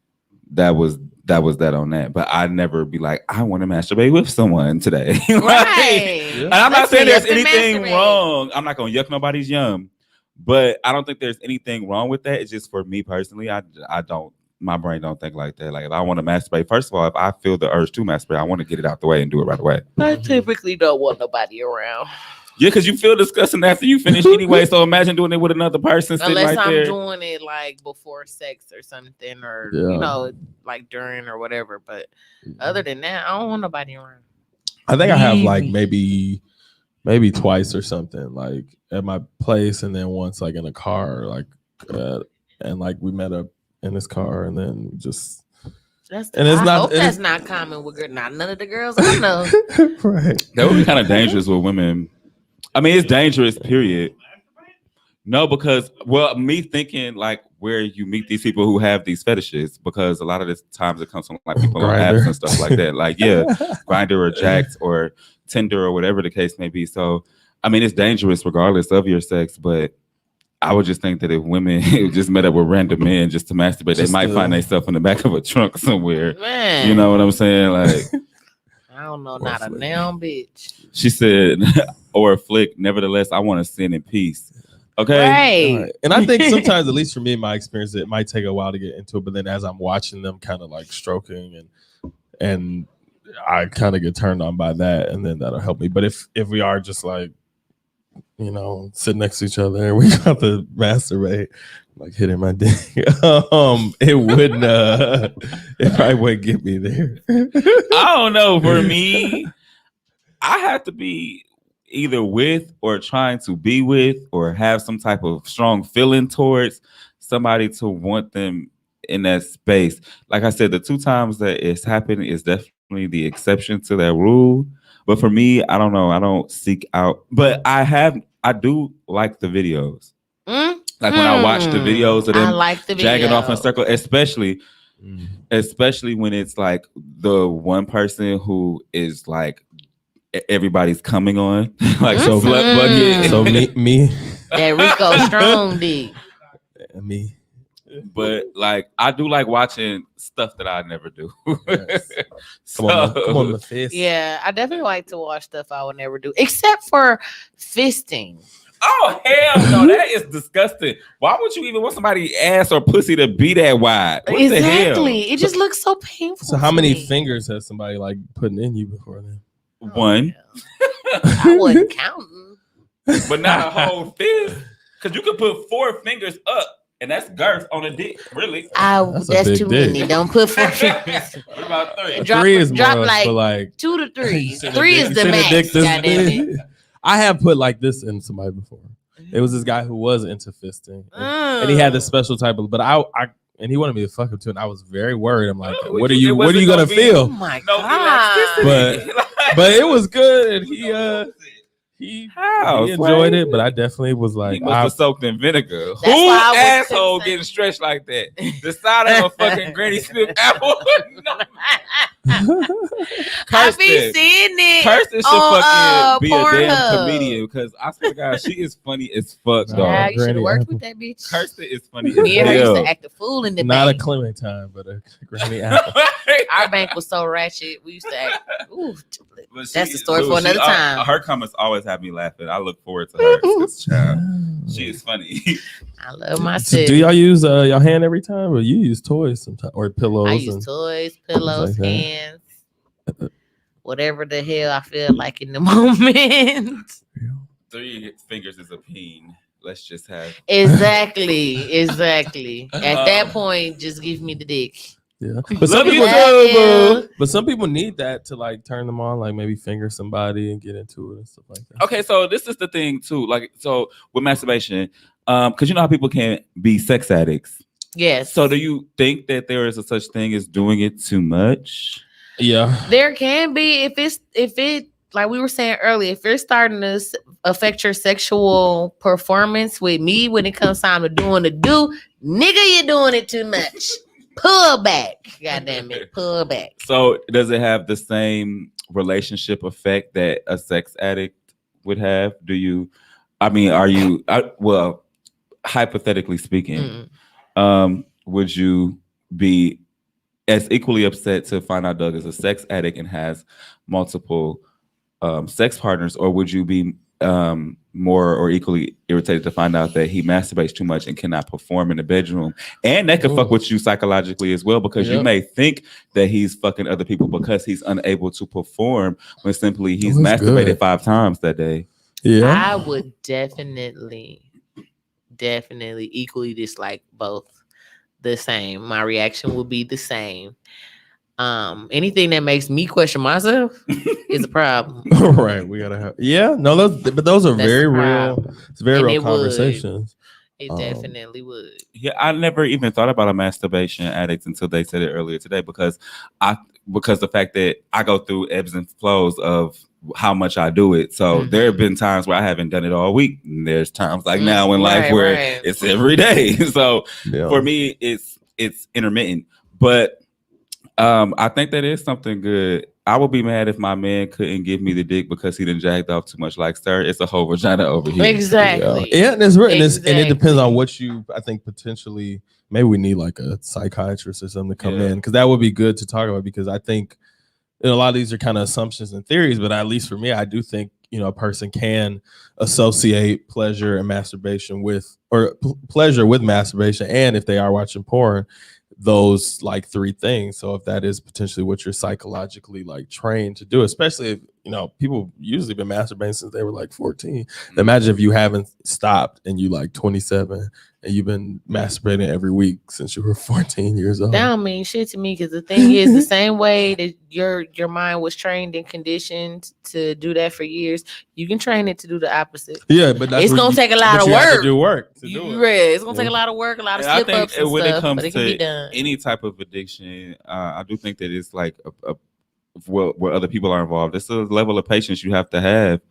Speaker 1: that was that on that. But I'd never be like, I want to masturbate with someone today. Like,
Speaker 3: Right.
Speaker 2: Yeah.
Speaker 1: and I'm not
Speaker 3: Let's
Speaker 1: saying
Speaker 3: see,
Speaker 1: there's
Speaker 3: let's
Speaker 1: anything
Speaker 3: masturbate.
Speaker 1: wrong. I'm not gonna yuck nobody's yum, but I don't think there's anything wrong with that. It's just for me personally, I don't. My brain don't think like that. Like, if I want to masturbate, first of all, if I feel the urge to masturbate, I want to get it out the way and do it right away.
Speaker 3: I typically don't want nobody around.
Speaker 1: Yeah, because you feel disgusting after you finish anyway. So imagine doing it with another person sitting
Speaker 3: Unless
Speaker 1: right
Speaker 3: I'm
Speaker 1: there.
Speaker 3: doing it like before sex or something, or
Speaker 2: Yeah.
Speaker 3: like during or whatever. But other than that, I don't want nobody around.
Speaker 2: I think I have like maybe twice or something, like at my place, and then once like in a car, like and like we met up in this car, and then just
Speaker 3: That's
Speaker 2: And it's
Speaker 3: I
Speaker 2: not-
Speaker 3: hope
Speaker 2: it
Speaker 3: that's
Speaker 2: is-
Speaker 3: not common with girls. Not none of the girls I know.
Speaker 2: right.
Speaker 1: That would be kind of dangerous with women. I mean, it's dangerous, period. No, because, well, me thinking like where you meet these people who have these fetishes, because a lot of the times it comes from like people on
Speaker 2: Grindr.
Speaker 1: apps and stuff like that. Like, yeah, Grindr or Jack'd or Tinder or whatever the case may be. So, I mean, it's dangerous regardless of your sex, but I would just think that if women just met up with random men just to masturbate,
Speaker 2: Just
Speaker 1: they might
Speaker 2: to-
Speaker 1: find themselves in the back of a trunk somewhere.
Speaker 3: Man,
Speaker 1: You know what I'm saying? Like,
Speaker 3: I don't know,
Speaker 2: Or
Speaker 3: not a
Speaker 2: flick.
Speaker 3: damn bitch.
Speaker 1: she said, or a flick, nevertheless, I want to sin in peace. Okay?
Speaker 3: Right.
Speaker 2: Right. And I think sometimes, at least for me, in my experience, it might take a while to get into it. But then as I'm watching them kind of like stroking and I kind of get turned on by that, and then that'll help me. But if we are just like, sitting next to each other and we got to masturbate, like hitting my dick, it wouldn't it probably wouldn't get me there.
Speaker 1: I don't know. For me, I have to be either with or trying to be with or have some type of strong feeling towards somebody to want them in that space. Like I said, the 2 times that it's happened is definitely the exception to that rule. But for me, I don't know. I don't seek out, but I do like the videos. Like when I watch the videos of them
Speaker 3: I like the
Speaker 1: jagging off in a
Speaker 3: video.
Speaker 1: circle, especially when it's like the one person who is like everybody's coming on, like
Speaker 2: So-
Speaker 1: slut bucket.
Speaker 2: So me,
Speaker 3: That Rico Strong dick.
Speaker 2: me.
Speaker 1: But like I do like watching stuff that I never do.
Speaker 2: Yes.
Speaker 1: So,
Speaker 2: Come on, the fist.
Speaker 3: Yeah, I definitely like to watch stuff I would never do, except for fisting.
Speaker 1: oh hell no, that is disgusting. Why would you even want somebody's ass or pussy to be that wide? What the hell?
Speaker 3: Exactly. It just looks so painful.
Speaker 2: So how
Speaker 3: to
Speaker 2: many
Speaker 3: me.
Speaker 2: fingers has somebody like putting in you before then?
Speaker 1: One,
Speaker 3: I wasn't counting.
Speaker 1: but not a whole fist. Because you could put 4 fingers up, and that's girth on a dick, really.
Speaker 2: That's a
Speaker 3: That's
Speaker 2: big
Speaker 3: too
Speaker 2: dick.
Speaker 3: many. Don't put 4 fingers.
Speaker 1: What about 3?
Speaker 3: Drop-
Speaker 2: 3 is
Speaker 3: drop
Speaker 2: more
Speaker 3: like
Speaker 2: for like
Speaker 3: 2 to 3.
Speaker 2: you seen a
Speaker 3: 3
Speaker 2: dick-
Speaker 3: is
Speaker 2: you
Speaker 3: the
Speaker 2: seen a
Speaker 3: max.
Speaker 2: dick this
Speaker 3: Goddamn it.
Speaker 2: big? I have put like this in somebody before. It was this guy who was into fisting, and he had this special type of. But I and he wanted me to fuck him too, and I was very worried. I'm like,
Speaker 1: Oh,
Speaker 2: what are
Speaker 1: it
Speaker 2: you
Speaker 1: wasn't
Speaker 2: gonna
Speaker 1: gonna be-
Speaker 3: Oh
Speaker 2: feel?
Speaker 3: my
Speaker 1: No
Speaker 3: god!
Speaker 1: elasticity.
Speaker 2: But it was good, and he
Speaker 1: How?
Speaker 2: enjoyed it. But I definitely was
Speaker 1: He
Speaker 2: like,
Speaker 1: must have soaked in vinegar.
Speaker 3: That's
Speaker 1: Who
Speaker 3: why I was
Speaker 1: asshole
Speaker 3: saying-
Speaker 1: getting stretched like that? The side of a fucking Granny Smith apple? No.
Speaker 3: I be
Speaker 1: Kirsten.
Speaker 3: seeing it.
Speaker 1: Kirsten should
Speaker 3: on,
Speaker 1: fucking be a damn
Speaker 3: Pornhub.
Speaker 1: comedian because I swear to God, she is funny as fuck,
Speaker 2: Nah,
Speaker 3: Yeah,
Speaker 1: dog.
Speaker 3: you should have
Speaker 2: Granny
Speaker 3: worked
Speaker 2: apple.
Speaker 3: with that bitch.
Speaker 1: Kirsten is funny
Speaker 3: Me and her
Speaker 1: as
Speaker 3: used to
Speaker 1: hell.
Speaker 3: act a fool in the
Speaker 2: not a
Speaker 3: bank.
Speaker 2: Clementine, but a Granny apple.
Speaker 3: Our bank was so ratchet. We used to act. Ooh,
Speaker 1: But she-
Speaker 3: that's the story for
Speaker 1: she-
Speaker 3: another time.
Speaker 1: Her comments always have me laughing. I look forward to her. This child, she is funny.
Speaker 3: I love my
Speaker 2: So
Speaker 3: sis.
Speaker 2: do y'all use y'all hand every time, or you use toys sometimes, or pillows?
Speaker 3: I
Speaker 2: and-
Speaker 3: use toys, pillows,
Speaker 2: like that.
Speaker 3: hands, whatever the hell I feel like in the moment.
Speaker 1: 3 fingers is a peen. Let's just have.
Speaker 3: Exactly. At that
Speaker 1: Um,
Speaker 3: point, just give me the dick.
Speaker 2: Yeah, but some
Speaker 1: Love you
Speaker 2: people,
Speaker 1: too, boo.
Speaker 2: but some people need that to like turn them on, like maybe finger somebody and get into it and stuff like that.
Speaker 1: Okay, so this is the thing too. Like, so with masturbation, because you know how people can be sex addicts.
Speaker 3: Yes.
Speaker 1: So do you think that there is a such thing as doing it too much?
Speaker 2: Yeah,
Speaker 3: There can be if it like we were saying earlier, if you're starting to affect your sexual performance with me when it comes time to doing the do, nigga, you're doing it too much. Pull back. God damn it. Pull back.
Speaker 1: So does it have the same relationship effect that a sex addict would have? Do you? I mean, are you? Well, hypothetically speaking, would you be as equally upset to find out Doug is a sex addict and has multiple sex partners, or would you be more or equally irritated to find out that he masturbates too much and cannot perform in the bedroom? And that could fuck
Speaker 2: Ooh.
Speaker 1: with you psychologically as well, because you
Speaker 2: Yep.
Speaker 1: may think that he's fucking other people because he's unable to perform when simply he's
Speaker 2: Oh, that's
Speaker 1: masturbated
Speaker 2: good.
Speaker 1: 5 times that day.
Speaker 2: yeah.
Speaker 3: I would definitely equally dislike both the same. My reaction would be the same. Anything that makes me question myself is a problem.
Speaker 2: Right, we gotta have. Yeah, no, those are
Speaker 3: That's
Speaker 2: very
Speaker 3: the
Speaker 2: real.
Speaker 3: problem.
Speaker 2: It's very
Speaker 3: And
Speaker 2: real
Speaker 3: it would.
Speaker 2: conversations.
Speaker 3: It
Speaker 2: Um,
Speaker 3: definitely would.
Speaker 1: Yeah, I never even thought about a masturbation addict until they said it earlier today, because the fact that I go through ebbs and flows of how much I do it. So there have been times where I haven't done it all week. And there's times like now in life
Speaker 3: Right,
Speaker 1: where
Speaker 3: right.
Speaker 1: it's every day. So
Speaker 2: Yeah.
Speaker 1: for me, it's intermittent. But I think that is something good. I would be mad if my man couldn't give me the dick because he done jacked off too much. Like, sir, it's a whole vagina over here.
Speaker 3: Exactly.
Speaker 2: Yeah, and it's written, and it depends
Speaker 3: Exactly.
Speaker 2: on what you. I think potentially, maybe we need like a psychiatrist or something to come
Speaker 1: Yeah.
Speaker 2: in, because that would be good to talk about. Because I think a lot of these are kind of assumptions and theories, but at least for me, I do think a person can associate pleasure and masturbation with, or pleasure with masturbation, and if they are watching porn, those like 3 things. So if that is potentially what you're psychologically like trained to do, especially if people usually been masturbating since they were like 14. Imagine if you haven't stopped and you like 27 and you've been masturbating every week since you were 14 years old.
Speaker 3: That don't mean shit to me, because the thing is, the same way that your mind was trained and conditioned to do that for years, you can train it to do the opposite.
Speaker 2: Yeah, but
Speaker 3: it's gonna take a lot of
Speaker 2: you have
Speaker 3: work.
Speaker 2: to do work to do
Speaker 3: You
Speaker 2: it.
Speaker 3: It's gonna take a lot of work, a lot of
Speaker 1: And I
Speaker 3: slip ups
Speaker 1: think
Speaker 3: and
Speaker 1: when
Speaker 3: stuff,
Speaker 1: it comes
Speaker 3: but it can be
Speaker 1: to
Speaker 3: done.
Speaker 1: any type of addiction, I do think that it's like where other people are involved. It's a level of patience you have to have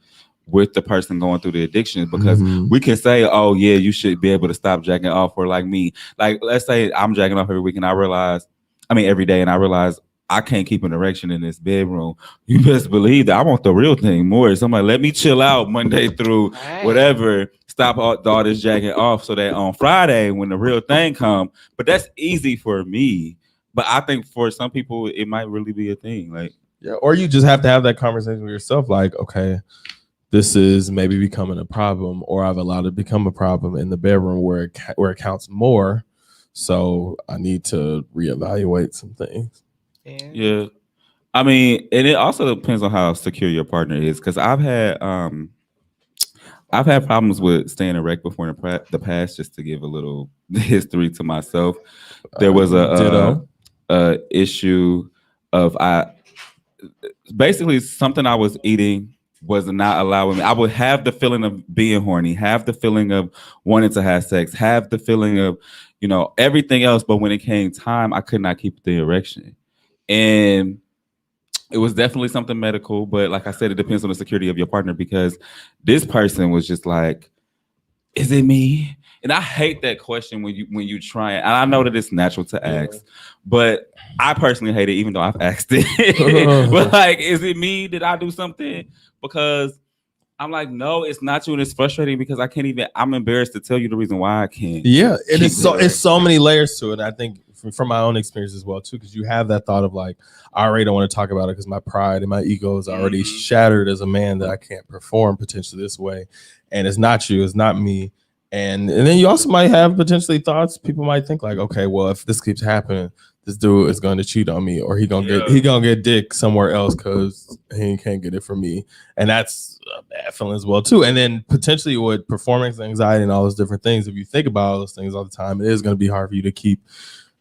Speaker 1: with the person going through the addiction, because we can say, oh yeah, you should be able to stop jacking off, or like me, like let's say I'm jacking off every week and every day, and I realize I can't keep an erection in this bedroom. You best believe that I want the real thing more. Somebody let me chill out Monday through whatever, stop all this jacking off, so that on Friday when the real thing come. But that's easy for me. But I think for some people it might really be a thing. Like,
Speaker 2: yeah, or you just have to have that conversation with yourself. Like, okay, this is maybe becoming a problem, or I've allowed it to become a problem in the bedroom where it counts more. So I need to reevaluate some things.
Speaker 1: Yeah. I mean, and it also depends on how secure your partner is, because I've had problems with staying erect before in the past. Just to give a little history to myself, there was a issue of basically something I was eating was not allowing me. I would have the feeling of being horny, have the feeling of wanting to have sex, have the feeling of, everything else. But when it came time, I could not keep the erection. And it was definitely something medical. But like I said, it depends on the security of your partner, because this person was just like, is it me? And I hate that question when you try it. And I know that it's natural to ask, but I personally hate it, even though I've asked it. But like, is it me? Did I do something? Because I'm like, no, it's not you, and it's frustrating because I'm embarrassed to tell you the reason why I can't.
Speaker 2: Yeah, and it's so many layers to it. I think from my own experience as well too, because you have that thought of like, I already don't want to talk about it because my pride and my ego is already shattered as a man, that I can't perform potentially this way, and it's not you, it's not me. And then you also might have potentially thoughts. People might think like, okay, well, if this keeps happening, this dude is going to cheat on me, or he gonna get dick somewhere else because he can't get it from me, and that's a bad feeling as well too. And then potentially with performance anxiety and all those different things, if you think about all those things all the time, it is going to be hard for you to keep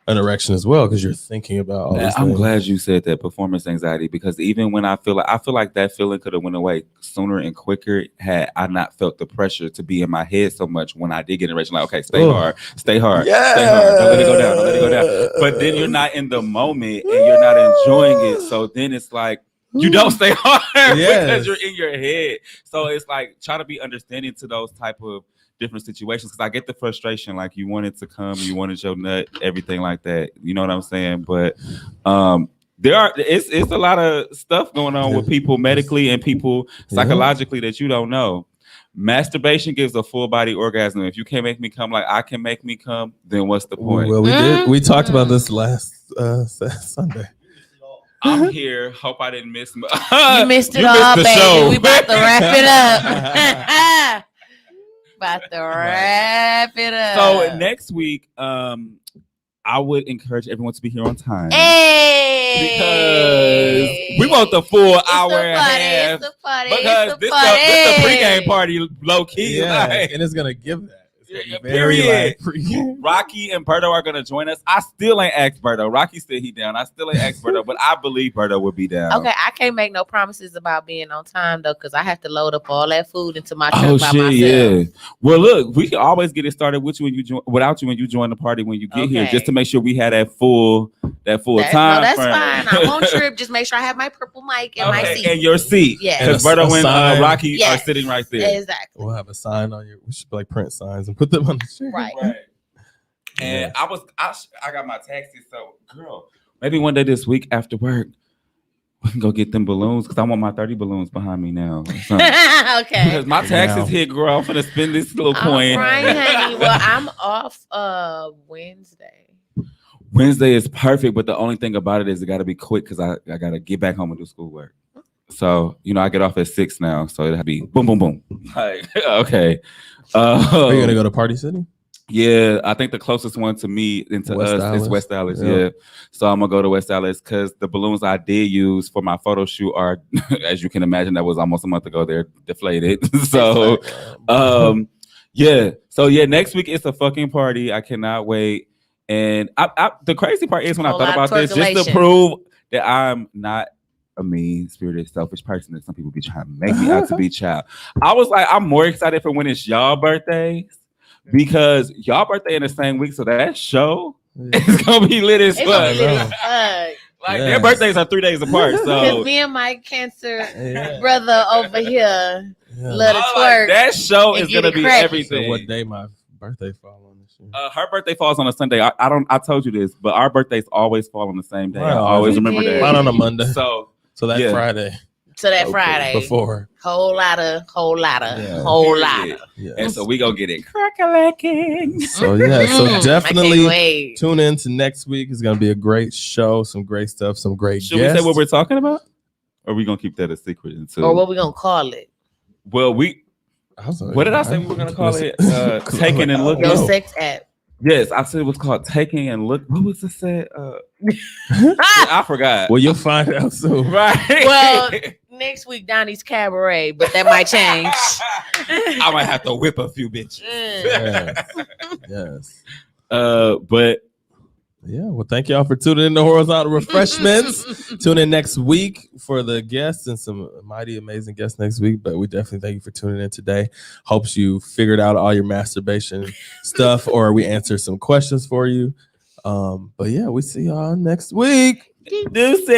Speaker 2: an erection as well, because you're thinking about all these
Speaker 1: I'm
Speaker 2: things.
Speaker 1: glad you said that, performance anxiety, because even when I feel like that feeling could have went away sooner and quicker had I not felt the pressure to be in my head so much when I did get an erection. Like, okay, stay hard, stay hard. Don't let it go down, don't let it go down. But then you're not in the moment and you're not enjoying it. So then it's like, you don't stay hard because you're in your head. So it's like, try to be understanding to those type of different situations, because I get the frustration, like you wanted to come, you wanted your nut, everything like that. You know what I'm saying? But it's a lot of stuff going on with people medically and people psychologically that you don't know. Masturbation gives a full body orgasm. If you can't make me come like I can make me come, then what's the point?
Speaker 2: Well, we talked about this last Sunday.
Speaker 1: I'm here. Hope I didn't miss.
Speaker 3: You missed it
Speaker 1: you
Speaker 3: all,
Speaker 1: missed the
Speaker 3: baby.
Speaker 1: show.
Speaker 3: We about to wrap it up. About to wrap it up.
Speaker 1: So next week, I would encourage everyone to be here on time.
Speaker 3: Hey,
Speaker 1: because we want the full hour
Speaker 3: the
Speaker 1: and a
Speaker 3: party,
Speaker 1: half.
Speaker 3: It's the party.
Speaker 1: Because
Speaker 3: it's the
Speaker 1: this
Speaker 3: party.
Speaker 1: the pregame party, low key.
Speaker 2: Yeah,
Speaker 1: Like,
Speaker 2: and it's gonna give that.
Speaker 1: Period. Rocky and Berto are gonna join us. I still ain't asked Berto. Rocky said he down. I still ain't asked Berto, but I believe Berto would be down.
Speaker 3: Okay, I can't make no promises about being on time though, because I have to load up all that food into my truck by myself.
Speaker 1: Yeah. Well, look, we can always get it started with you when you join, without you when you join the party when you get here, just to make sure we have that full time.
Speaker 3: No, that's fine. I won't trip. Just make sure I have my purple mic and my seat.
Speaker 1: And your seat.
Speaker 3: Yeah.
Speaker 1: Because Berto and Rocky are sitting right there.
Speaker 3: Exactly.
Speaker 2: We'll have a sign on your. We should like print signs and put them on the shirt.
Speaker 3: Right.
Speaker 1: And I got my taxi, so girl, maybe one day this week after work we can go get them balloons, because I want my 30 balloons behind me now.
Speaker 3: Okay.
Speaker 1: Because my taxes here, girl. I'm gonna spend this little coin.
Speaker 3: All right, honey. Well, I'm off Wednesday.
Speaker 1: Wednesday is perfect, but the only thing about it is it got to be quick, because I got to get back home and do schoolwork. So I get off at 6 now, so it'll be boom, boom, boom. Like, okay.
Speaker 2: Are you gonna go to Party City?
Speaker 1: Yeah, I think the closest one to me and to
Speaker 2: West
Speaker 1: us
Speaker 2: Dallas?
Speaker 1: is West Dallas.
Speaker 2: Yeah.
Speaker 1: Yeah. So I'm gonna go to West Dallas because the balloons I did use for my photo shoot are, as you can imagine, that was almost a month ago. They're deflated. So, yeah. So yeah, next week it's a fucking party. I cannot wait. And the crazy part is when I
Speaker 3: Whole
Speaker 1: thought
Speaker 3: lot of
Speaker 1: about this, just to
Speaker 3: percolation.
Speaker 1: prove that I'm not a mean-spirited, selfish person that some people be trying to make me out to be, child. I was like, I'm more excited for when it's y'all birthdays. Because y'all birthday in the same week, so that show is gonna be lit as
Speaker 3: It's gonna
Speaker 1: fuck.
Speaker 3: be lit as fuck.
Speaker 1: Like their birthdays are 3 days apart.
Speaker 3: Cause
Speaker 1: So
Speaker 3: me and my cancer brother over here love to
Speaker 1: I
Speaker 3: twerk.
Speaker 1: like, that show
Speaker 3: and
Speaker 1: is
Speaker 3: get
Speaker 1: gonna
Speaker 3: it
Speaker 1: be
Speaker 3: cracking.
Speaker 1: everything.
Speaker 2: So what day my birthday fall on this year?
Speaker 1: Her birthday falls on a Sunday. I told you this, but our birthdays always fall on the same day.
Speaker 2: Mine
Speaker 1: I always
Speaker 2: always
Speaker 1: remember
Speaker 3: did.
Speaker 1: that.
Speaker 2: Mine on a Monday.
Speaker 1: So
Speaker 2: that
Speaker 1: yeah.
Speaker 2: Friday.
Speaker 3: So that Friday.
Speaker 2: Before.
Speaker 3: Whole lot of.
Speaker 1: Period.
Speaker 2: Yeah.
Speaker 1: And so we gonna get it crack-a-lacking.
Speaker 2: So yeah, so
Speaker 3: I can't
Speaker 2: definitely
Speaker 3: wait.
Speaker 2: tune in to next week. It's gonna be a great show, some great stuff, some great
Speaker 1: Should
Speaker 2: guests.
Speaker 1: we say what we're talking about? Or are we gonna keep that a secret until
Speaker 3: Or what we gonna call it?
Speaker 1: well what did I say we were gonna call it? Taking and looking.
Speaker 3: Your
Speaker 2: No.
Speaker 3: sex app.
Speaker 1: Yes, I said it was called Taking and Look. What was it said? I forgot.
Speaker 2: Well, you'll find out soon.
Speaker 1: Right.
Speaker 3: Well, next week Donnie's Cabaret, but that might change.
Speaker 1: I might have to whip a few bitches.
Speaker 2: Yes.
Speaker 1: But
Speaker 2: Yeah, well, thank y'all for tuning in to Horizontal Refreshments. Tune in next week for the guests and some mighty amazing guests next week. But we definitely thank you for tuning in today. Hopes you figured out all your masturbation stuff, or we answer some questions for you. But yeah, we see y'all next week.
Speaker 1: deuces.